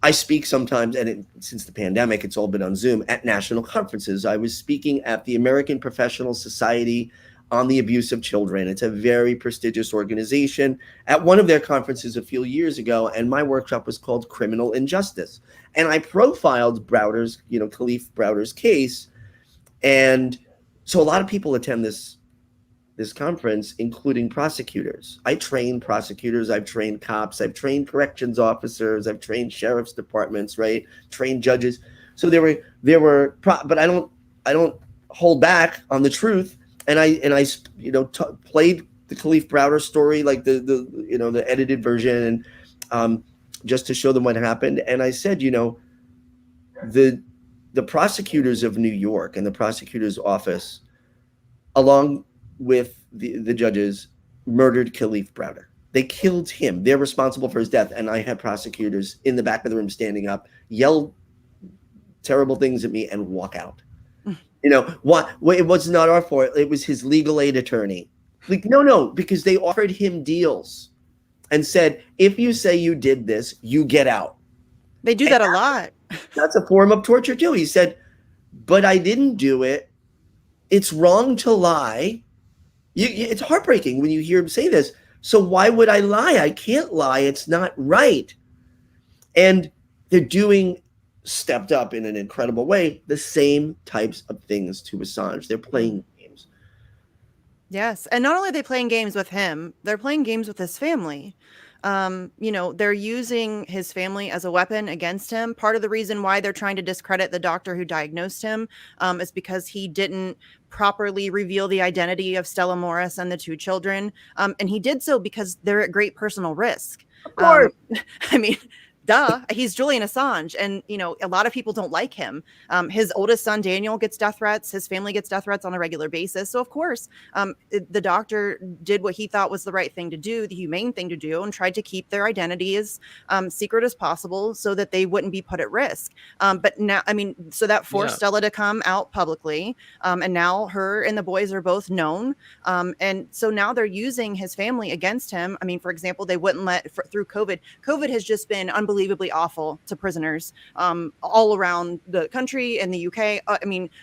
I speak sometimes, and since the pandemic, it's all been on Zoom, at national conferences. I was speaking at the American Professional Society on the Abuse of Children. It's a very prestigious organization. At one of their conferences a few years ago, and my workshop was called Criminal Injustice. And I profiled Kalief Browder's case. And so a lot of people attend this conference, including prosecutors. I train prosecutors, I've trained cops, I've trained corrections officers, I've trained sheriff's departments, right? Trained judges. So but I don't hold back on the truth. And I played the Khalif Browder story, like the edited version, and just to show them what happened. And I said, the prosecutors of New York and the prosecutor's office, along with the judges, murdered Khalif Browder. They killed him. They're responsible for his death. And I had prosecutors in the back of the room standing up, yell terrible things at me, and walk out. What? It was not our fault. It was his legal aid attorney. Like, no, because they offered him deals and said, if you say you did this, you get out. They do that a lot. That's a form of torture too. He said, but I didn't do it. It's wrong to lie. It's heartbreaking when you hear him say this. So why would I lie? I can't lie. It's not right. And they're stepped up in an incredible way, the same types of things to Assange. They're playing games. Yes. And not only are they playing games with him, they're playing games with his family. They're using his family as a weapon against him. Part of the reason why they're trying to discredit the doctor who diagnosed him is because he didn't properly reveal the identity of Stella Morris and the two children. And he did so because they're at great personal risk. Of course. Duh, he's Julian Assange. And, a lot of people don't like him. His oldest son, Daniel, gets death threats. His family gets death threats on a regular basis. So, of course, the doctor did what he thought was the right thing to do, the humane thing to do, and tried to keep their identity as secret as possible so that they wouldn't be put at risk. But now, so that forced Stella to come out publicly. And now her and the boys are both known. And so now they're using his family against him. For example, they wouldn't through COVID. COVID has just been unbelievably awful to prisoners all around the country and the UK.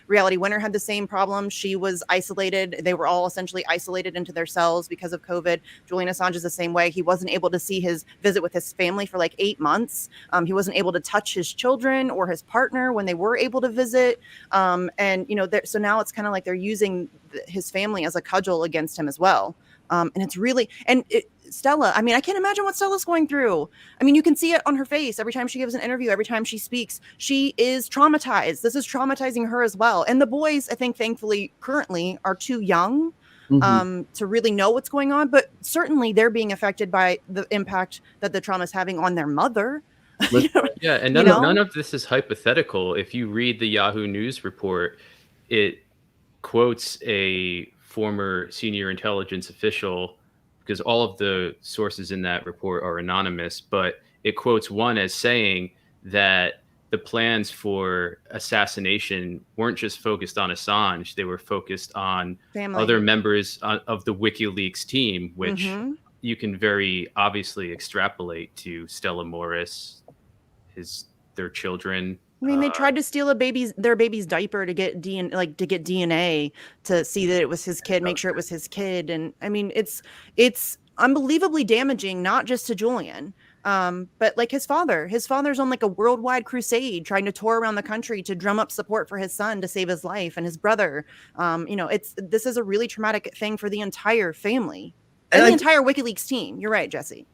Reality Winner had the same problem. She was isolated. They were all essentially isolated into their cells because of COVID. Julian Assange is the same way. He wasn't able to visit with his family for like 8 months. He wasn't able to touch his children or his partner when they were able to visit. So now it's kind of like they're using his family as a cudgel against him as well. And it's really, Stella, I can't imagine what Stella's going through. You can see it on her face every time she gives an interview, every time she speaks. She is traumatized. This is traumatizing her as well. And the boys, I think, thankfully, currently are too young to really know what's going on. But certainly they're being affected by the impact that the trauma is having on their mother. Yeah, and none of this is hypothetical. If you read the Yahoo News report, it quotes a former senior intelligence official, because all of the sources in that report are anonymous, but it quotes one as saying that the plans for assassination weren't just focused on Assange, they were focused on other members of the WikiLeaks team, which you can very obviously extrapolate to Stella Morris, their children. They tried to steal their baby's diaper to get DNA to see that it was his kid, make sure it was his kid. And it's unbelievably damaging, not just to Julian, but like his father. His father's on like a worldwide crusade trying to tour around the country to drum up support for his son to save his life, and his brother. This is a really traumatic thing for the entire family and the entire WikiLeaks team. You're right, Jesse.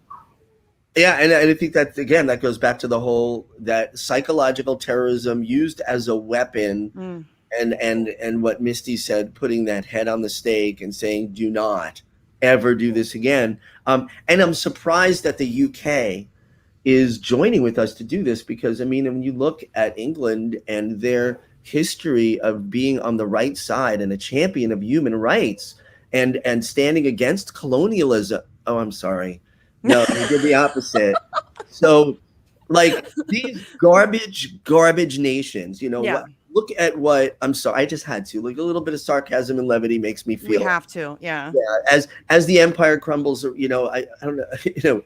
Yeah, and I think that goes back to the whole that psychological terrorism used as a weapon, and what Misty said, putting that head on the stake and saying, "Do not ever do this again." And I'm surprised that the UK is joining with us to do this, because when you look at England and their history of being on the right side and a champion of human rights and standing against colonialism. Oh, I'm sorry. No, they did the opposite. So, like, these garbage nations, look at what, I'm sorry, I just had to. Like, a little bit of sarcasm and levity makes me feel. We have to, yeah. As the empire crumbles, I don't know.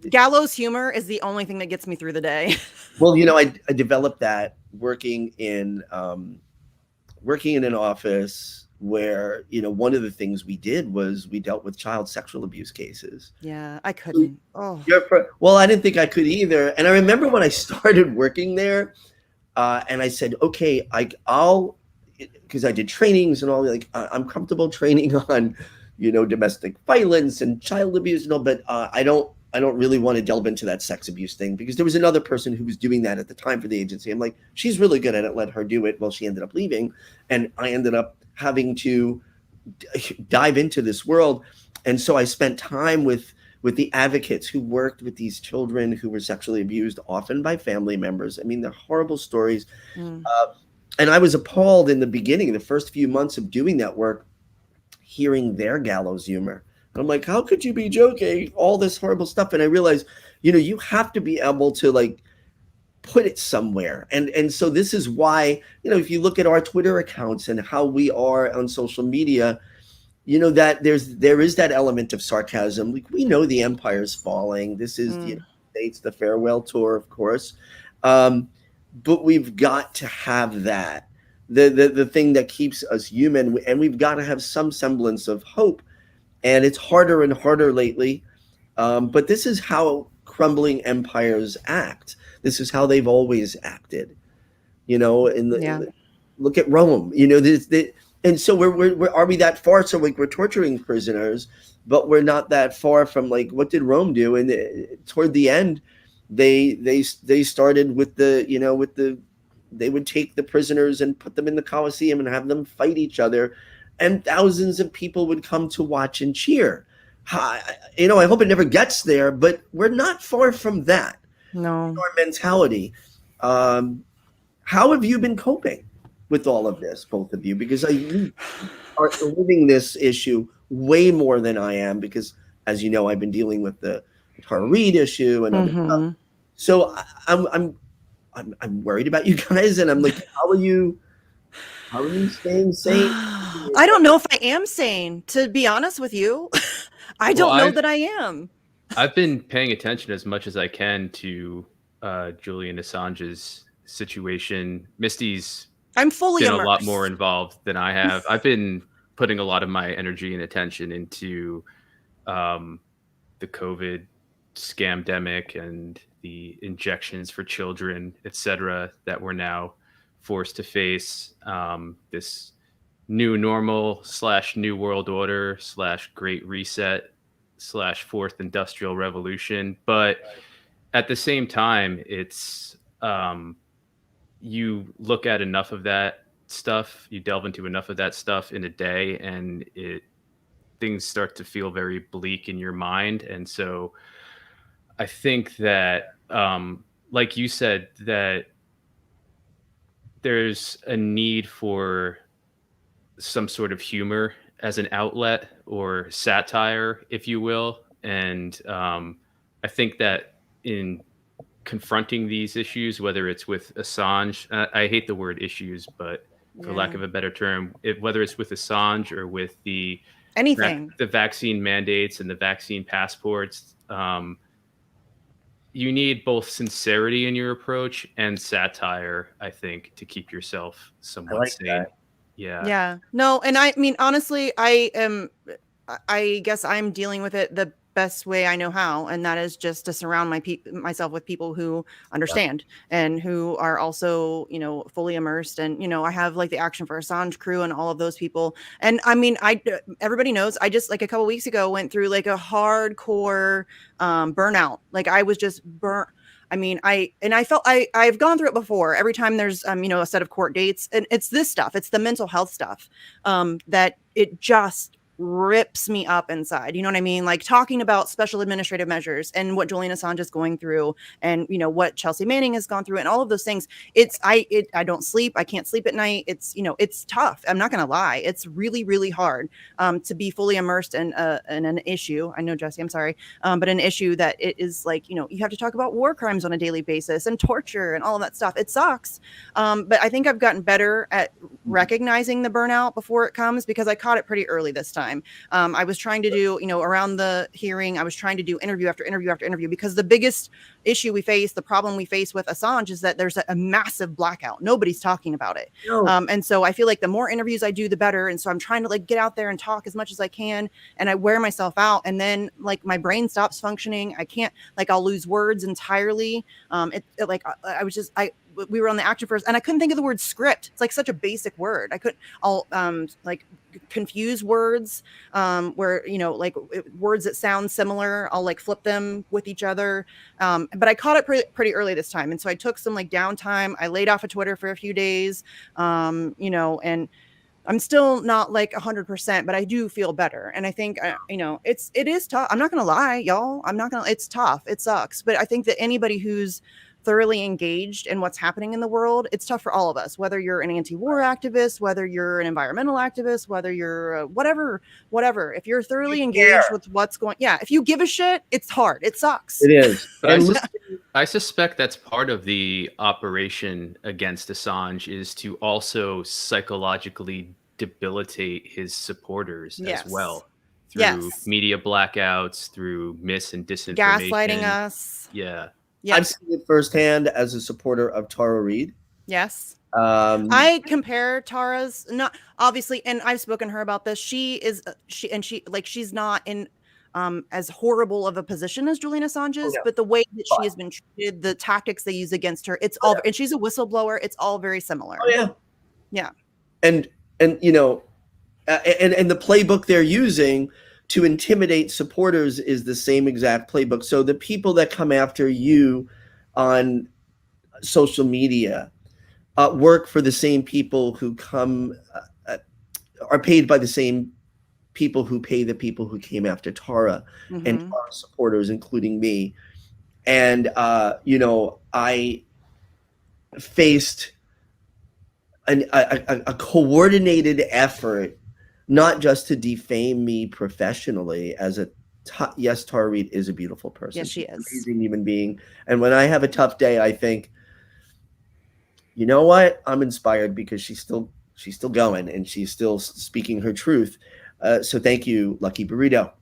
Gallows humor is the only thing that gets me through the day. Well, I developed that working in an office where, one of the things we did was we dealt with child sexual abuse cases. Yeah, I couldn't. Oh. Well, I didn't think I could either. And I remember when I started working there, and I said, okay, I'll, because I did trainings and all, I'm comfortable training on, domestic violence and child abuse and all, but I don't really want to delve into that sex abuse thing, because there was another person who was doing that at the time for the agency. I'm like, she's really good at it. Let her do it. Well, she ended up leaving, and I ended up having to dive into this world. And so I spent time with the advocates who worked with these children who were sexually abused, often by family members. I mean, they're horrible stories. Mm. And I was appalled in the beginning, the first few months of doing that work, hearing their gallows humor. I'm like, how could you be joking? All this horrible stuff. And I realized, you have to be able to like put it somewhere. And so this is why, if you look at our Twitter accounts and how we are on social media, that there is that element of sarcasm. Like, we know the empire's falling. This is the United States, the farewell tour, of course. But we've got to have that, the thing that keeps us human, and we've got to have some semblance of hope. And it's harder and harder lately. But this is how crumbling empires act. This is how they've always acted. Look at Rome. And so we're are we that far? So like we're torturing prisoners, but we're not that far from like what did Rome do? And toward the end, they started with they would take the prisoners and put them in the Colosseum and have them fight each other, and thousands of people would come to watch and cheer. I hope it never gets there, but we're not far from that. No. Our mentality. How have you been coping with all of this, both of you? Because you are living this issue way more than I am, because, as you know, I've been dealing with the Tara Reid issue and other stuff. So I'm worried about you guys, and I'm like, how are you staying sane? I don't know if I am sane, to be honest with you. I don't know that I am. I've been paying attention as much as I can to Julian Assange's situation. Misty's I'm fully been immersed. A lot more involved than I have. I've been putting a lot of my energy and attention into the COVID scamdemic and the injections for children, etc., that we're now forced to face. This new normal / new world order / great reset / fourth industrial revolution. But at the same time, it's you look at enough of that stuff, you delve into enough of that stuff in a day, and things start to feel very bleak in your mind. And so I think that, like you said, that there's a need for some sort of humor as an outlet, or satire, if you will. And I think that in confronting these issues, whether it's with Assange, I hate the word issues, but for lack of a better term, whether it's with Assange or with the vaccine mandates and the vaccine passports, you need both sincerity in your approach and satire, I think, to keep yourself somewhat sane. That. Yeah. No, and I mean, honestly, I guess I'm dealing with it the best way I know how, and that is just to surround myself with people who understand and who are also, fully immersed. And, I have like the Action for Assange crew and all of those people. And I mean, everybody knows, I just like a couple weeks ago went through like a hardcore burnout. Like I was just burnt. I mean, I felt I've gone through it before. Every time there's, a set of court dates, and it's this stuff, it's the mental health stuff, that it just rips me up inside. You know what I mean? Like talking about special administrative measures and what Julian Assange is going through, and what Chelsea Manning has gone through, and all of those things. I don't sleep. I can't sleep at night. It's it's tough. I'm not gonna lie. It's really, really hard to be fully immersed in an issue. I know, Jesse, I'm sorry, but an issue that it is like, you have to talk about war crimes on a daily basis and torture and all of that stuff. It sucks. But I think I've gotten better at recognizing the burnout before it comes, because I caught it pretty early this time. I was trying to do, around the hearing, I was trying to do interview after interview after interview, because the biggest issue we face, the problem we face with Assange, is that there's a massive blackout. Nobody's talking about it. No. And so I feel like the more interviews I do, the better. And so I'm trying to like get out there and talk as much as I can, and I wear myself out, and then like my brain stops functioning. I can't, like, I'll lose words entirely. We were on the Action first, and I couldn't think of the word script. It's like such a basic word. I'll like confuse words, where, like words that sound similar, I'll like flip them with each other. But I caught it pretty early this time. And so I took some like downtime. I laid off of Twitter for a few days, and I'm still not like 100%, but I do feel better. And I think, you know, it is tough. I'm not going to lie, y'all. It's tough. It sucks. But I think that anybody who's thoroughly engaged in what's happening in the world, it's tough for all of us, whether you're an anti-war activist, whether you're an environmental activist, whether you're whatever. If you're thoroughly engaged with what's going, if you give a shit, it's hard. It sucks. It is. But I suspect that's part of the operation against Assange, is to also psychologically debilitate his supporters as well, through media blackouts, through mis and disinformation, gaslighting us. Yeah. Yes. I've seen it firsthand as a supporter of Tara Reid. Yes. I compare Tara's, not obviously, and I've spoken to her about this. She's not in as horrible of a position as Julian Assange is, but the way that she has been treated, the tactics they use against her, it's all, and she's a whistleblower. It's all very similar. Oh yeah. Yeah. And you know, and the playbook they're using to intimidate supporters is the same exact playbook. So the people that come after you on social media work for the same people who are paid by the same people who pay the people who came after Tara and Tara supporters, including me. And, you know, I faced a coordinated effort, not just to defame me professionally as yes, Tara Reid is a beautiful person. Yes, she is. An amazing human being. And when I have a tough day, I think, you know what? I'm inspired because she's still going and she's still speaking her truth. So thank you, Lucky Burrito.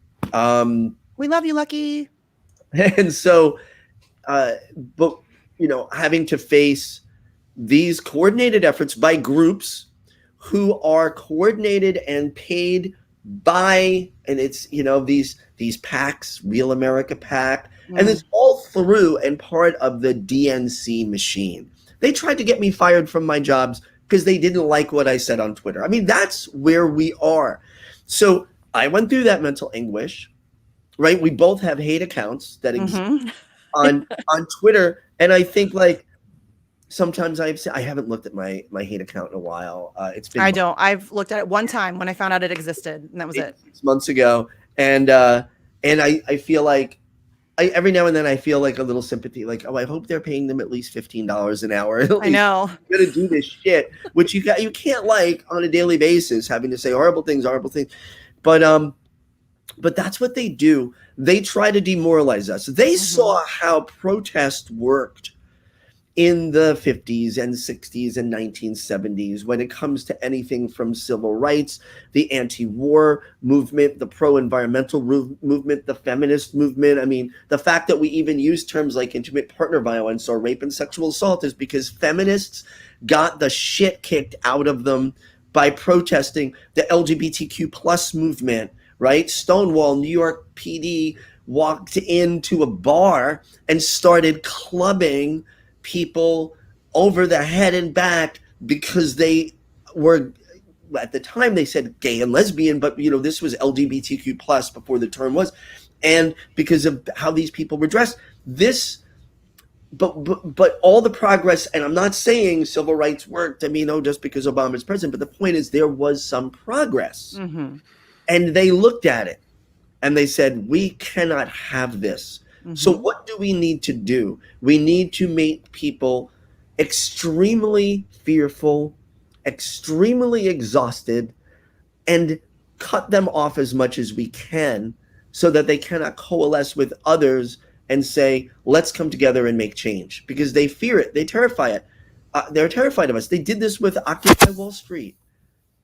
We love you, Lucky. And so, but you know, having to face these coordinated efforts by groups who are coordinated and paid by, and it's, you know, these PACs, Real America PAC, and it's all through and part of the DNC machine. They tried to get me fired from my jobs because they didn't like what I said on Twitter. I mean, that's where we are. So I went through that mental anguish, right? We both have hate accounts that exist on Twitter. And I think, like, sometimes I haven't looked at my hate account in a while. It's been I've looked at it one time when I found out it existed, and that was it. 6 months ago. And I feel like every now and then I feel like a little sympathy, like, oh, I hope they're paying them at least $15 an hour. I know. You're gonna do this shit, which you can't like on a daily basis, having to say horrible things. But that's what they do. They try to demoralize us. They saw how protest worked in the 50s and 60s and 1970s when it comes to anything from civil rights, the anti-war movement, the pro-environmental movement, the feminist movement. I mean, the fact that we even use terms like intimate partner violence or rape and sexual assault is because feminists got the shit kicked out of them by protesting the LGBTQ plus movement, right? Stonewall, New York PD walked into a bar and started clubbing people over the head and back because they were, at the time they said gay and lesbian, but you know, this was LGBTQ plus before the term was, and because of how these people were dressed, but all the progress, and I'm not saying civil rights worked, I mean, just because Obama's president, but the point is there was some progress. And they looked at it and they said, we cannot have this. So what do we need to do? We need to make people extremely fearful, extremely exhausted, and cut them off as much as we can so that they cannot coalesce with others and say, let's come together and make change. Because they fear it. They terrify it. They're terrified of us. They did this with Occupy Wall Street,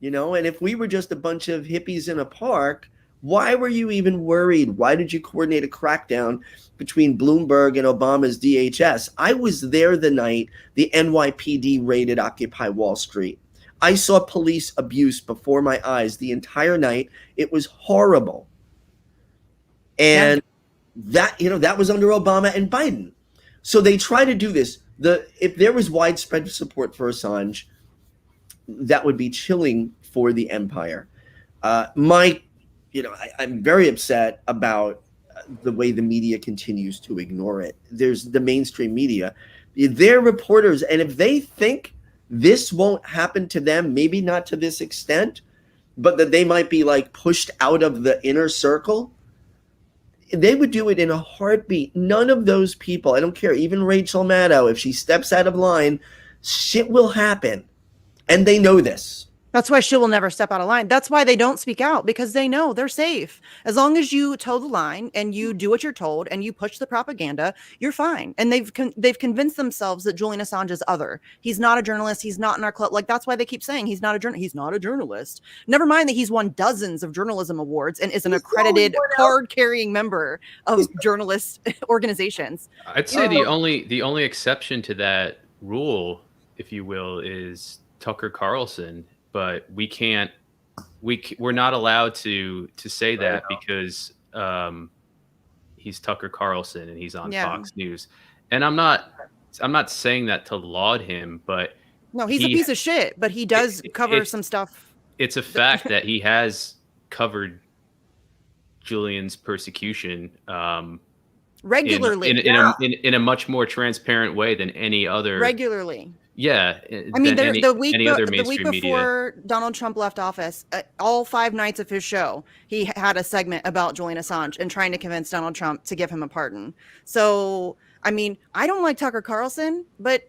you know, and if we were just a bunch of hippies in a park, why were you even worried? Why did you coordinate a crackdown between Bloomberg and Obama's DHS? I was there the night the NYPD raided Occupy Wall Street. I saw police abuse before my eyes the entire night. It was horrible. And that, you know, that was under Obama and Biden. So they try to do this. If there was widespread support for Assange, that would be chilling for the empire. I'm very upset about the way the media continues to ignore it. There's the mainstream media. They're reporters, and if they think this won't happen to them, maybe not to this extent, but that they might be like pushed out of the inner circle, they would do it in a heartbeat. None of those people, I don't care, even Rachel Maddow, if she steps out of line, shit will happen. And they know this. That's why she will never step out of line. That's why they don't speak out, because they know they're safe. As long as you toe the line and you do what you're told and you push the propaganda, you're fine. And they've convinced themselves that Julian Assange is other. He's not a journalist. He's not in our club. Like, that's why they keep saying he's not a journalist. He's not a journalist. Never mind that he's won dozens of journalism awards and is an accredited card-carrying member of journalist organizations. I'd say the only exception to that rule, if you will, is Tucker Carlson. But we're not allowed to say that because he's Tucker Carlson and he's on Fox News. And I'm not saying that to laud him, but no, he's a piece of shit, but he does cover some stuff. It's a fact that he has covered Julian's persecution regularly in a much more transparent way than any other regularly. Yeah, I mean, the week before Donald Trump left office, all 5 nights of his show, he had a segment about Julian Assange and trying to convince Donald Trump to give him a pardon. So, I mean, I don't like Tucker Carlson, but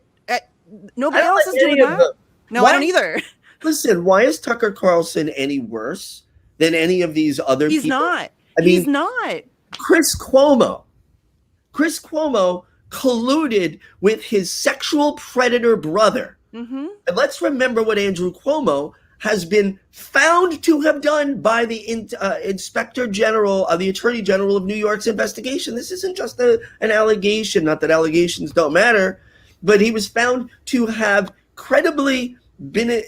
nobody else is doing that. No, I don't either. Listen, why is Tucker Carlson any worse than any of these other people? He's not. He's not. Chris Cuomo colluded with his sexual predator brother. And let's remember what Andrew Cuomo has been found to have done by the Inspector General of the Attorney General of New York's investigation. This isn't just an allegation, not that allegations don't matter, but he was found to have credibly been,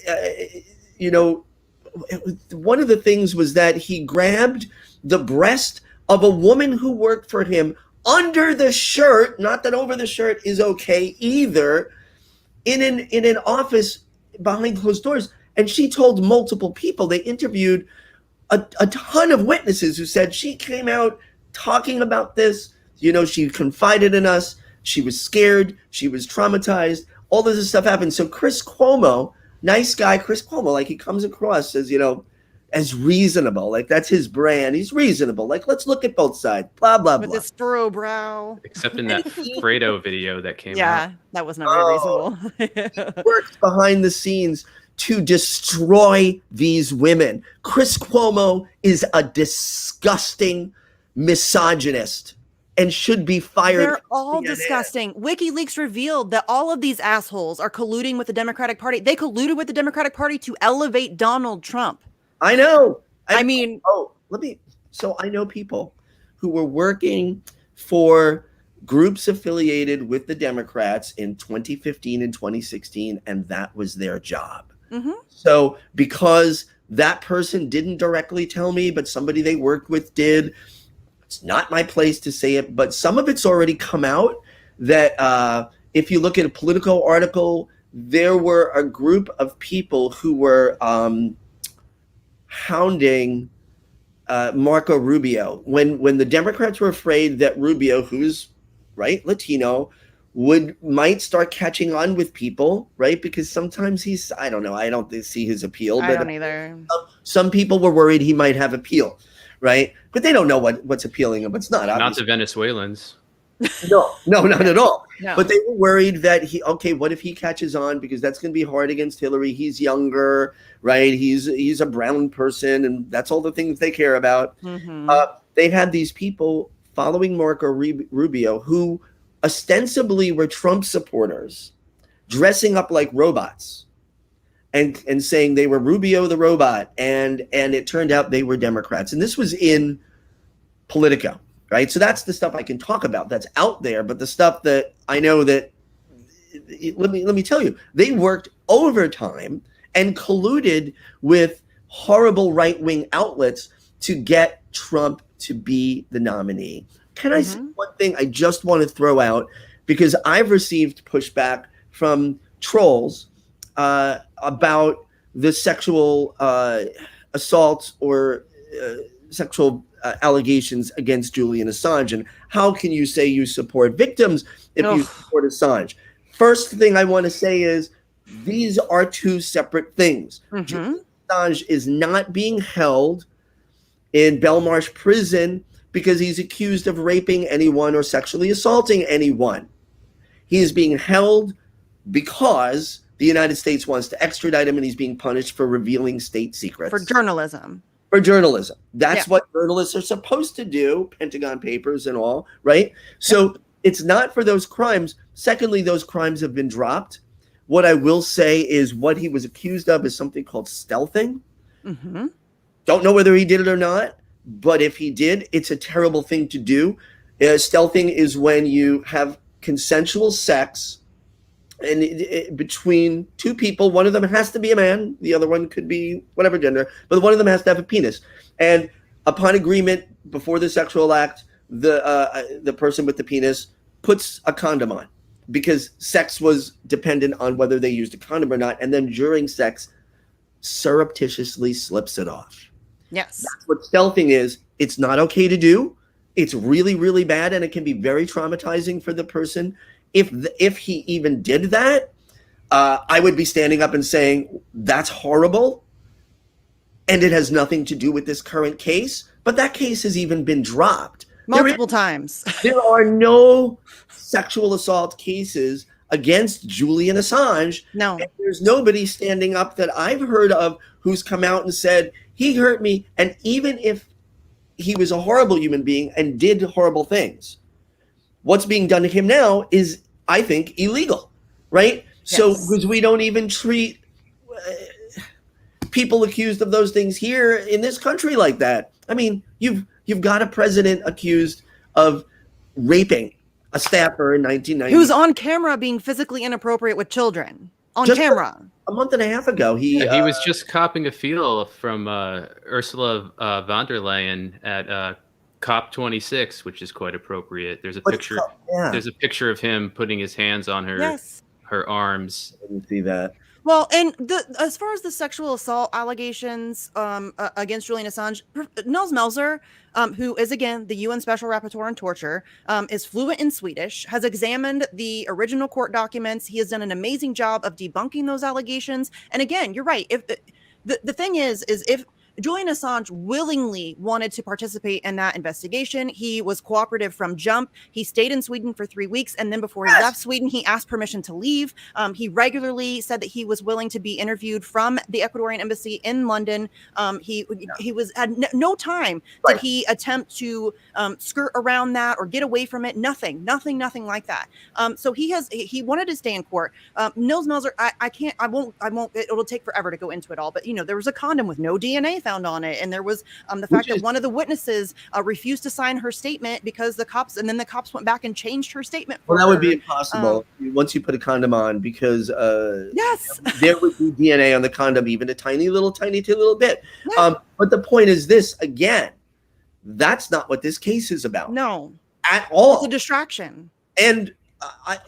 one of the things was that he grabbed the breast of a woman who worked for him under the shirt, not that over the shirt is okay either, in an office behind closed doors. And she told multiple people, they interviewed a ton of witnesses who said she came out talking about this. She confided in us. She was scared. She was traumatized. All this stuff happened. So Chris Cuomo, nice guy, Chris Cuomo, like he comes across as reasonable, like that's his brand. He's reasonable. Like, let's look at both sides. Blah blah blah. With his furrow brow. Except in that Fredo video that came out. Yeah, that was not very reasonable. He works behind the scenes to destroy these women. Chris Cuomo is a disgusting misogynist and should be fired. They're all disgusting. WikiLeaks revealed that all of these assholes are colluding with the Democratic Party. They colluded with the Democratic Party to elevate Donald Trump. I know. I mean, so I know people who were working for groups affiliated with the Democrats in 2015 and 2016, and that was their job. So because that person didn't directly tell me, but somebody they worked with did, it's not my place to say it, but some of it's already come out that if you look at a Politico article, there were a group of people who were hounding Marco Rubio when the Democrats were afraid that Rubio, who's Latino, might start catching on with people, right? Because sometimes I don't know, I don't see his appeal. I don't either. Some people were worried he might have appeal, right? But they don't know what's appealing and what's not. Not the Venezuelans. No, not at all. No. But they were worried that what if he catches on, because that's going to be hard against Hillary. He's younger, right? He's a brown person, and that's all the things they care about. They had these people following Marco Rubio who ostensibly were Trump supporters, dressing up like robots and saying they were Rubio the robot, and it turned out they were Democrats. And this was in Politico. Right. So that's the stuff I can talk about that's out there. But the stuff that I know that let me tell you, they worked overtime and colluded with horrible right wing outlets to get Trump to be the nominee. Can I say one thing I just want to throw out, because I've received pushback from trolls about the sexual assault or sexual allegations against Julian Assange, and how can you say you support victims if you support Assange? First thing I want to say is These are two separate things. Julian Assange is not being held in Belmarsh prison because he's accused of raping anyone or sexually assaulting anyone. He is being held because the United States wants to extradite him, and he's being punished for revealing state secrets. For journalism. For journalism. That's what journalists are supposed to do, Pentagon Papers and all, right? So it's not for those crimes. Secondly, those crimes have been dropped. What I will say is what he was accused of is something called stealthing. Don't know whether he did it or not, but if he did, it's a terrible thing to do. Stealthing is when you have consensual sex and between two people. One of them has to be a man, the other one could be whatever gender, but one of them has to have a penis. And upon agreement before the sexual act, the person with the penis puts a condom on, because sex was dependent on whether they used a condom or not, and then during sex surreptitiously slips it off. Yes. That's what stealthing is. It's not okay to do. It's really, really bad, and it can be very traumatizing for the person. If he even did that, I would be standing up and saying, that's horrible, and it has nothing to do with this current case. But that case has even been dropped. Multiple times. There are no sexual assault cases against Julian Assange. No. And there's nobody standing up that I've heard of who's come out and said, he hurt me. And even if he was a horrible human being and did horrible things, what's being done to him now is, I think, illegal, right? Yes. So, because we don't even treat people accused of those things here in this country like that. I mean, you've got a president accused of raping a staffer in 1990. Who's on camera being physically inappropriate with children. On camera. A month and a half ago. He was just copping a feel from Ursula von der Leyen at COP26, which is quite appropriate. There's a picture. There's a picture of him putting his hands on her arms. I didn't see that. Well, and as far as the sexual assault allegations against Julian Assange, Nils Melzer, who is, again, the UN Special Rapporteur on Torture, is fluent in Swedish, has examined the original court documents. He has done an amazing job of debunking those allegations. And again, you're right. If the thing is if Julian Assange willingly wanted to participate in that investigation, he was cooperative from jump. He stayed in Sweden for 3 weeks, and then before he left Sweden, he asked permission to leave. He regularly said that he was willing to be interviewed from the Ecuadorian embassy in London. He had no time did he attempt to skirt around that or get away from it. Nothing like that. So he wanted to stay in court. Nils Melzer, I won't. It'll take forever to go into it all, but there was a condom with no DNA found on it, and there was the fact that one of the witnesses refused to sign her statement because the cops went back and changed her statement. Well, that would be impossible once you put a condom on, because yes, there would be DNA on the condom, even a tiny little bit. Yeah. But the point is this, again, that's not what this case is about. No, at all. It's a distraction. And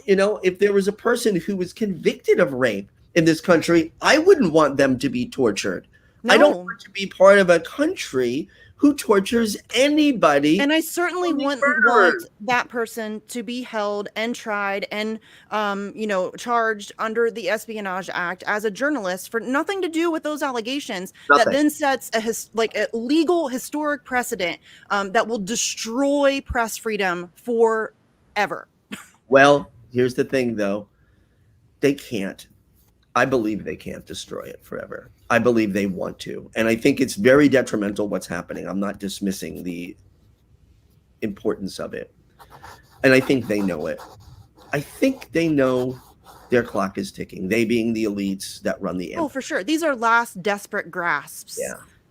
if there was a person who was convicted of rape in this country, I wouldn't want them to be tortured. No. I don't want to be part of a country who tortures anybody. And I certainly wouldn't want that person to be held and tried and, charged under the Espionage Act as a journalist for nothing to do with those allegations. That then sets a legal historic precedent that will destroy press freedom forever. Well, here's the thing, though. They can't. I believe they can't destroy it forever. I believe they want to. And I think it's very detrimental what's happening. I'm not dismissing the importance of it. And I think they know it. I think they know their clock is ticking. They being the elites that run the empire. Oh, for sure. These are last desperate grasps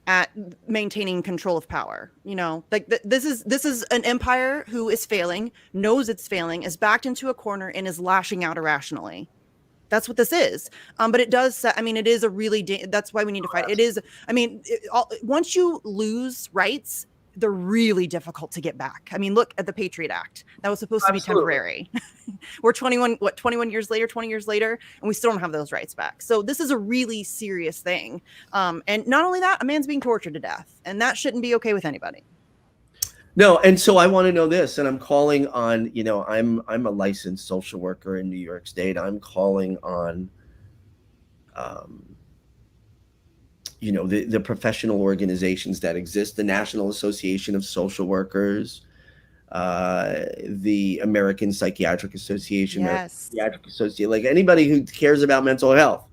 at maintaining control of power. This is an empire who is failing, knows it's failing, is backed into a corner, and is lashing out irrationally. That's what this is. But it does, it is a really, that's why we need to fight. It is, once you lose rights, they're really difficult to get back. Look at the Patriot Act. That was supposed to be temporary. We're 20 years later, and we still don't have those rights back. So this is a really serious thing. And not only that, a man's being tortured to death, and that shouldn't be okay with anybody. No, and so I want to know this, and I'm calling on, I'm a licensed social worker in New York State. I'm calling on the professional organizations that exist, the National Association of Social Workers, the American Psychiatric Association, Yes. like anybody who cares about mental health,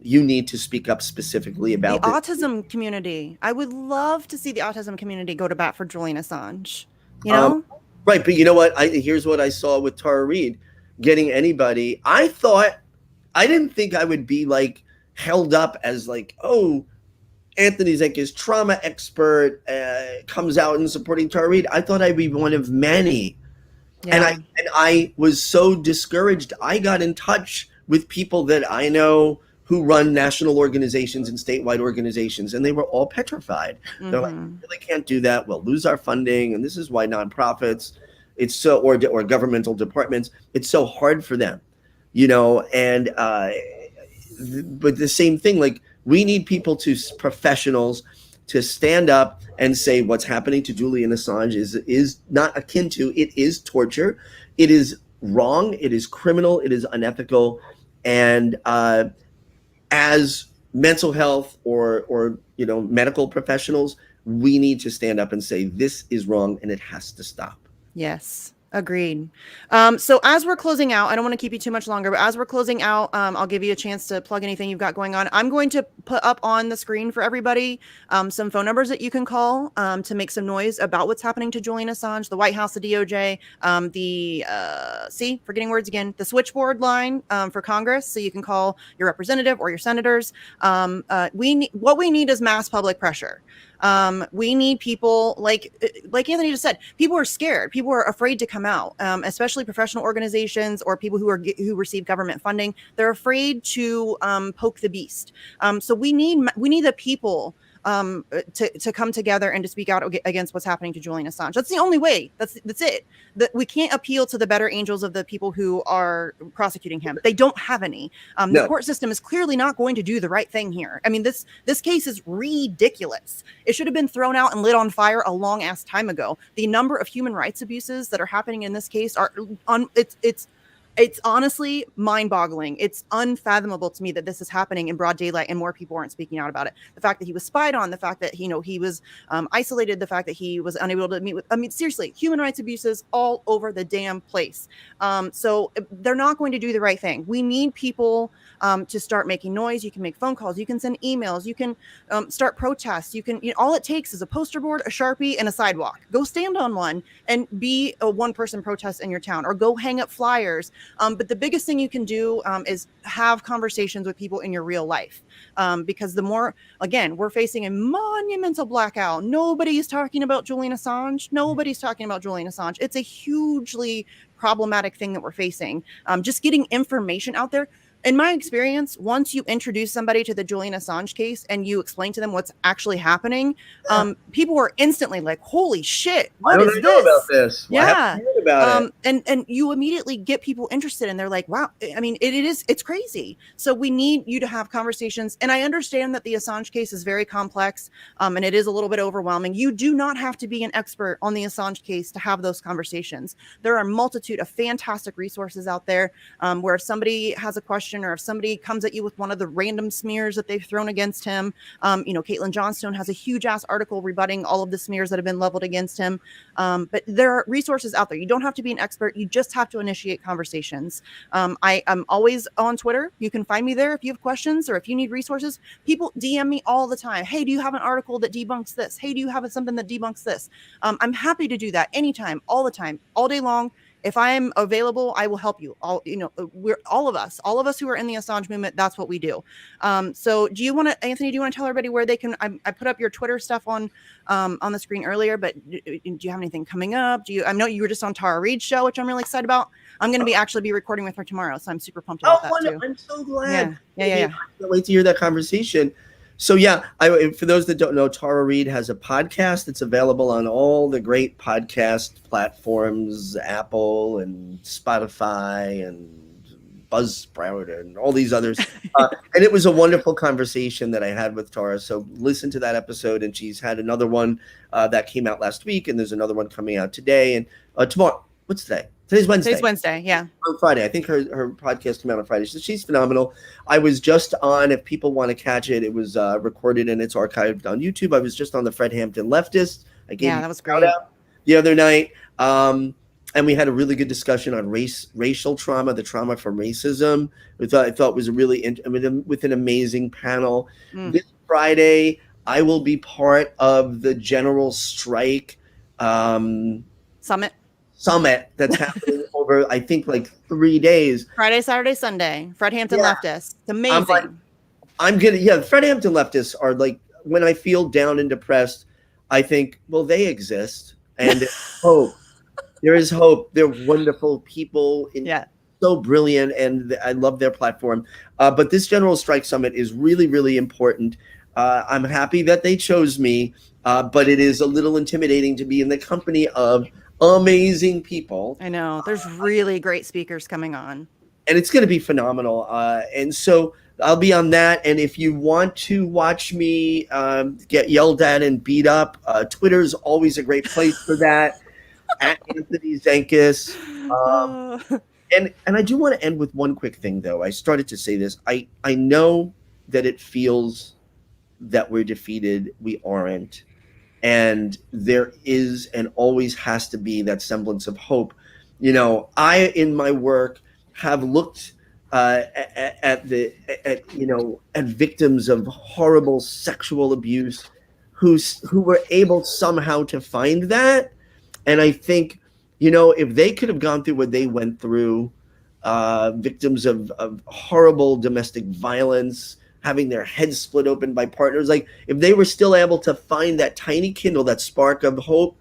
you need to speak up specifically about the this. autism community. I would love to see the autism community go to bat for Julian Assange. You know? Right, but you know what? Here's what I saw with Tara Reid getting anybody. I didn't think I would be like held up as like, oh, Anthony Zenkus, trauma expert, comes out and supporting Tara Reid. I thought I'd be one of many. Yeah. And I was so discouraged. I got in touch with people that I know who run national organizations and statewide organizations, and they were all petrified. They're like, we really can't do that. We'll lose our funding, and this is why nonprofits, or governmental departments, it's so hard for them, and but the same thing, like we need professionals to stand up and say what's happening to Julian Assange is not akin to, it is torture, it is wrong, it is criminal, it is unethical, and as mental health or medical professionals, we need to stand up and say this is wrong and it has to stop. Yes. Agreed. So as we're closing out, I don't want to keep you too much longer, but as we're closing out, I'll give you a chance to plug anything you've got going on. I'm going to put up on the screen for everybody some phone numbers that you can call to make some noise about what's happening to Julian Assange, the White House, the DOJ, forgetting words again, the switchboard line for Congress. So you can call your representative or your senators. What we need is mass public pressure. We need people like Anthony just said, people are scared. People are afraid to come out, especially professional organizations or people who receive government funding. They're afraid to poke the beast. So we need the people to come together and to speak out against what's happening to Julian Assange. That's the only way. That's it. We can't appeal to the better angels of the people who are prosecuting him. They don't have any. The court system is clearly not going to do the right thing here. I mean, this case is ridiculous. It should have been thrown out and lit on fire a long ass time ago. The number of human rights abuses that are happening in this case are it's honestly mind-boggling. It's unfathomable to me that this is happening in broad daylight and more people aren't speaking out about it. The fact that he was spied on, the fact that he was isolated, the fact that he was unable to meet with, seriously, human rights abuses all over the damn place. So they're not going to do the right thing. We need people to start making noise. You can make phone calls. You can send emails. You can start protests. You can, all it takes is a poster board, a Sharpie, and a sidewalk. Go stand on one and be a one-person protest in your town, or go hang up flyers. But the biggest thing you can do is have conversations with people in your real life. Because the more, again, we're facing a monumental blackout. Nobody's talking about Julian Assange. Nobody's talking about Julian Assange. It's a hugely problematic thing that we're facing. Just getting information out there. In my experience, once you introduce somebody to the Julian Assange case and you explain to them what's actually happening, people are instantly like, holy shit, what is this? Know about this? Yeah. I haven't heard about it. And you immediately get people interested and they're like, wow, it's crazy. So we need you to have conversations. And I understand that the Assange case is very complex and it is a little bit overwhelming. You do not have to be an expert on the Assange case to have those conversations. There are a multitude of fantastic resources out there where if somebody has a question, or if somebody comes at you with one of the random smears that they've thrown against him, Caitlin Johnstone has a huge ass article rebutting all of the smears that have been leveled against him. But there are resources out there. You don't have to be an expert. You just have to initiate conversations. I am always on Twitter. You can find me there if you have questions or if you need resources. People DM me all the time. Hey, do you have an article that debunks this? Hey, do you have something that debunks this? I'm happy to do that anytime, all the time, all day long. If I am available, I will help you. We're all of us who are in the Assange movement. That's what we do. So do you want to, Anthony, do you want to tell everybody where they can, I put up your Twitter stuff on the screen earlier, but do you have anything coming up? I know you were just on Tara Reid's show, which I'm really excited about. I'm going to actually be recording with her tomorrow. So I'm super pumped about that too. I'm so glad. Yeah. I can't wait to hear that conversation. So for those that don't know, Tara Reid has a podcast. It's available on all the great podcast platforms, Apple and Spotify and Buzzsprout and all these others. And it was a wonderful conversation that I had with Tara. So listen to that episode. And she's had another one that came out last week. And there's another one coming out today and tomorrow. what's today? Today's Wednesday. Today's Wednesday, yeah. On Friday. I think her podcast came out on Friday. So she's phenomenal. I was just on, if people want to catch it, it was recorded and it's archived on YouTube. I was just on the Fred Hampton Leftist. I gave that was great. The other night. And we had a really good discussion on racial trauma, the trauma from racism. I thought was a really with an amazing panel. This Friday, I will be part of the general strike summit that's happening over, I think, like 3 days. Friday, Saturday, Sunday. Fred Hampton Leftists. It's amazing. Fred Hampton Leftists are like, when I feel down and depressed, I think, well, they exist. And there's hope. There is hope. They're wonderful people. So brilliant. And I love their platform. But this General Strike Summit is really, really important. I'm happy that they chose me. But it is a little intimidating to be in the company of amazing people. I know. There's really great speakers coming on. And it's going to be phenomenal. And so I'll be on that. And if you want to watch me get yelled at and beat up, Twitter's always a great place for that. At Anthony Zenkus. And I do want to end with one quick thing, though. I started to say this. I know that it feels that we're defeated. We aren't. And there is and always has to be that semblance of hope. You know, I, in my work, have looked at victims of horrible sexual abuse who were able somehow to find that. And I think, if they could have gone through what they went through, victims of horrible domestic violence, having their heads split open by partners, like if they were still able to find that tiny kindle, that spark of hope,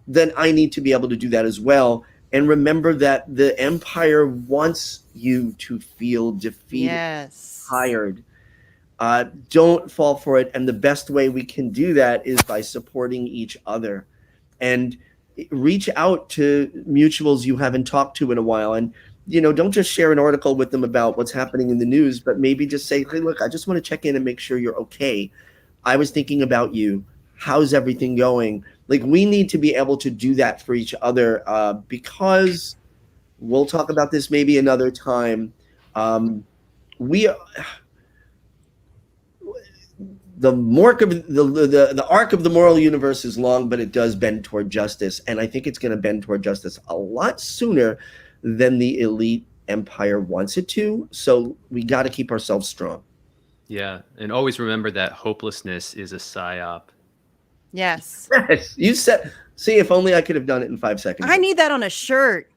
then I need to be able to do that as well. And remember that the empire wants you to feel defeated, tired. Don't fall for it. And the best way we can do that is by supporting each other. And reach out to mutuals you haven't talked to in a while. And, don't just share an article with them about what's happening in the news, but maybe just say, hey, look, I just want to check in and make sure you're okay. I was thinking about you. How's everything going? Like, we need to be able to do that for each other because we'll talk about this maybe another time. The arc of the moral universe is long, but it does bend toward justice. And I think it's going to bend toward justice a lot sooner than the elite empire wants it to. So we got to keep ourselves strong. Yeah. And always remember that hopelessness is a psyop. Yes. Yes. You said, see, if only I could have done it in 5 seconds. I need that on a shirt.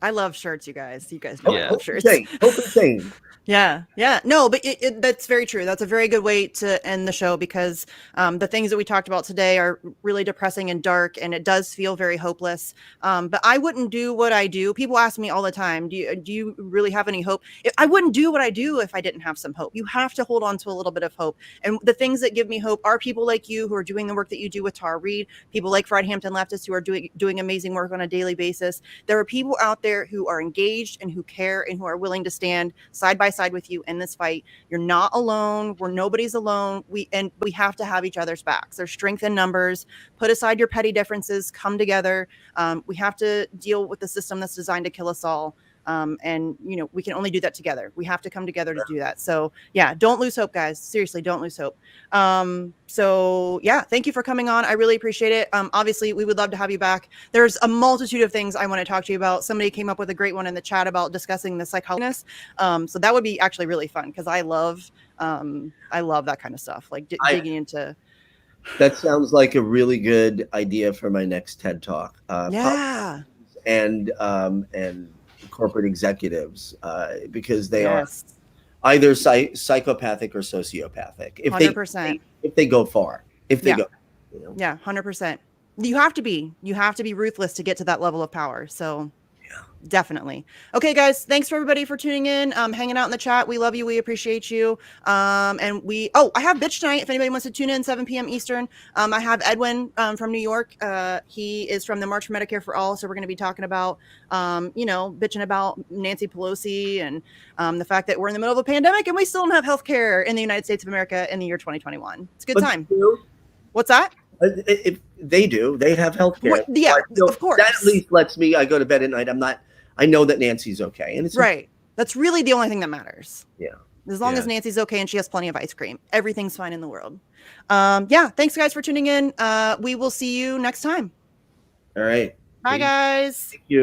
I love shirts, you guys. You guys know I love shirts. Hope and change. Yeah. No, but that's very true. That's a very good way to end the show because the things that we talked about today are really depressing and dark, and it does feel very hopeless. But I wouldn't do what I do. People ask me all the time, do you really have any hope? I wouldn't do what I do if I didn't have some hope. You have to hold on to a little bit of hope. And the things that give me hope are people like you who are doing the work that you do with Tara Reid, people like Fred Hampton Leftists who are doing amazing work on a daily basis. There are people out there who are engaged and who care and who are willing to stand side by side with you in this fight. You're not alone. Nobody's alone. We have to have each other's backs. There's strength in numbers. Put aside your petty differences. Come together. We have to deal with the system that's designed to kill us all. And we can only do that together. We have to come together to do that. So don't lose hope, guys. Seriously, don't lose hope. Thank you for coming on. I really appreciate it. Obviously we would love to have you back. There's a multitude of things I want to talk to you about. Somebody came up with a great one in the chat about discussing the psychologist. So that would be actually really fun because I love that kind of stuff, like digging into. That sounds like a really good idea for my next TED Talk. And corporate executives because they are either psychopathic or sociopathic. If 100%. If they go far, go, 100%. You have to be ruthless to get to that level of power. So definitely. Okay, guys, thanks for everybody for tuning in, hanging out in the chat. We love you. We appreciate you. And I have Bitch Night. If anybody wants to tune in 7 p.m. Eastern, I have Edwin from New York. He is from the March for Medicare for All. So we're going to be talking about, bitching about Nancy Pelosi and the fact that we're in the middle of a pandemic and we still don't have health care in the United States of America in the year 2021. It's a good time. What's that? If they do, they have health care. Yeah, of course. That at least lets me. I go to bed at night. I know that Nancy's okay, and it's right. That's really the only thing that matters. Yeah. As long as Nancy's okay and she has plenty of ice cream, everything's fine in the world. Yeah. Thanks, guys, for tuning in. We will see you next time. All right. Bye, guys. Thank you.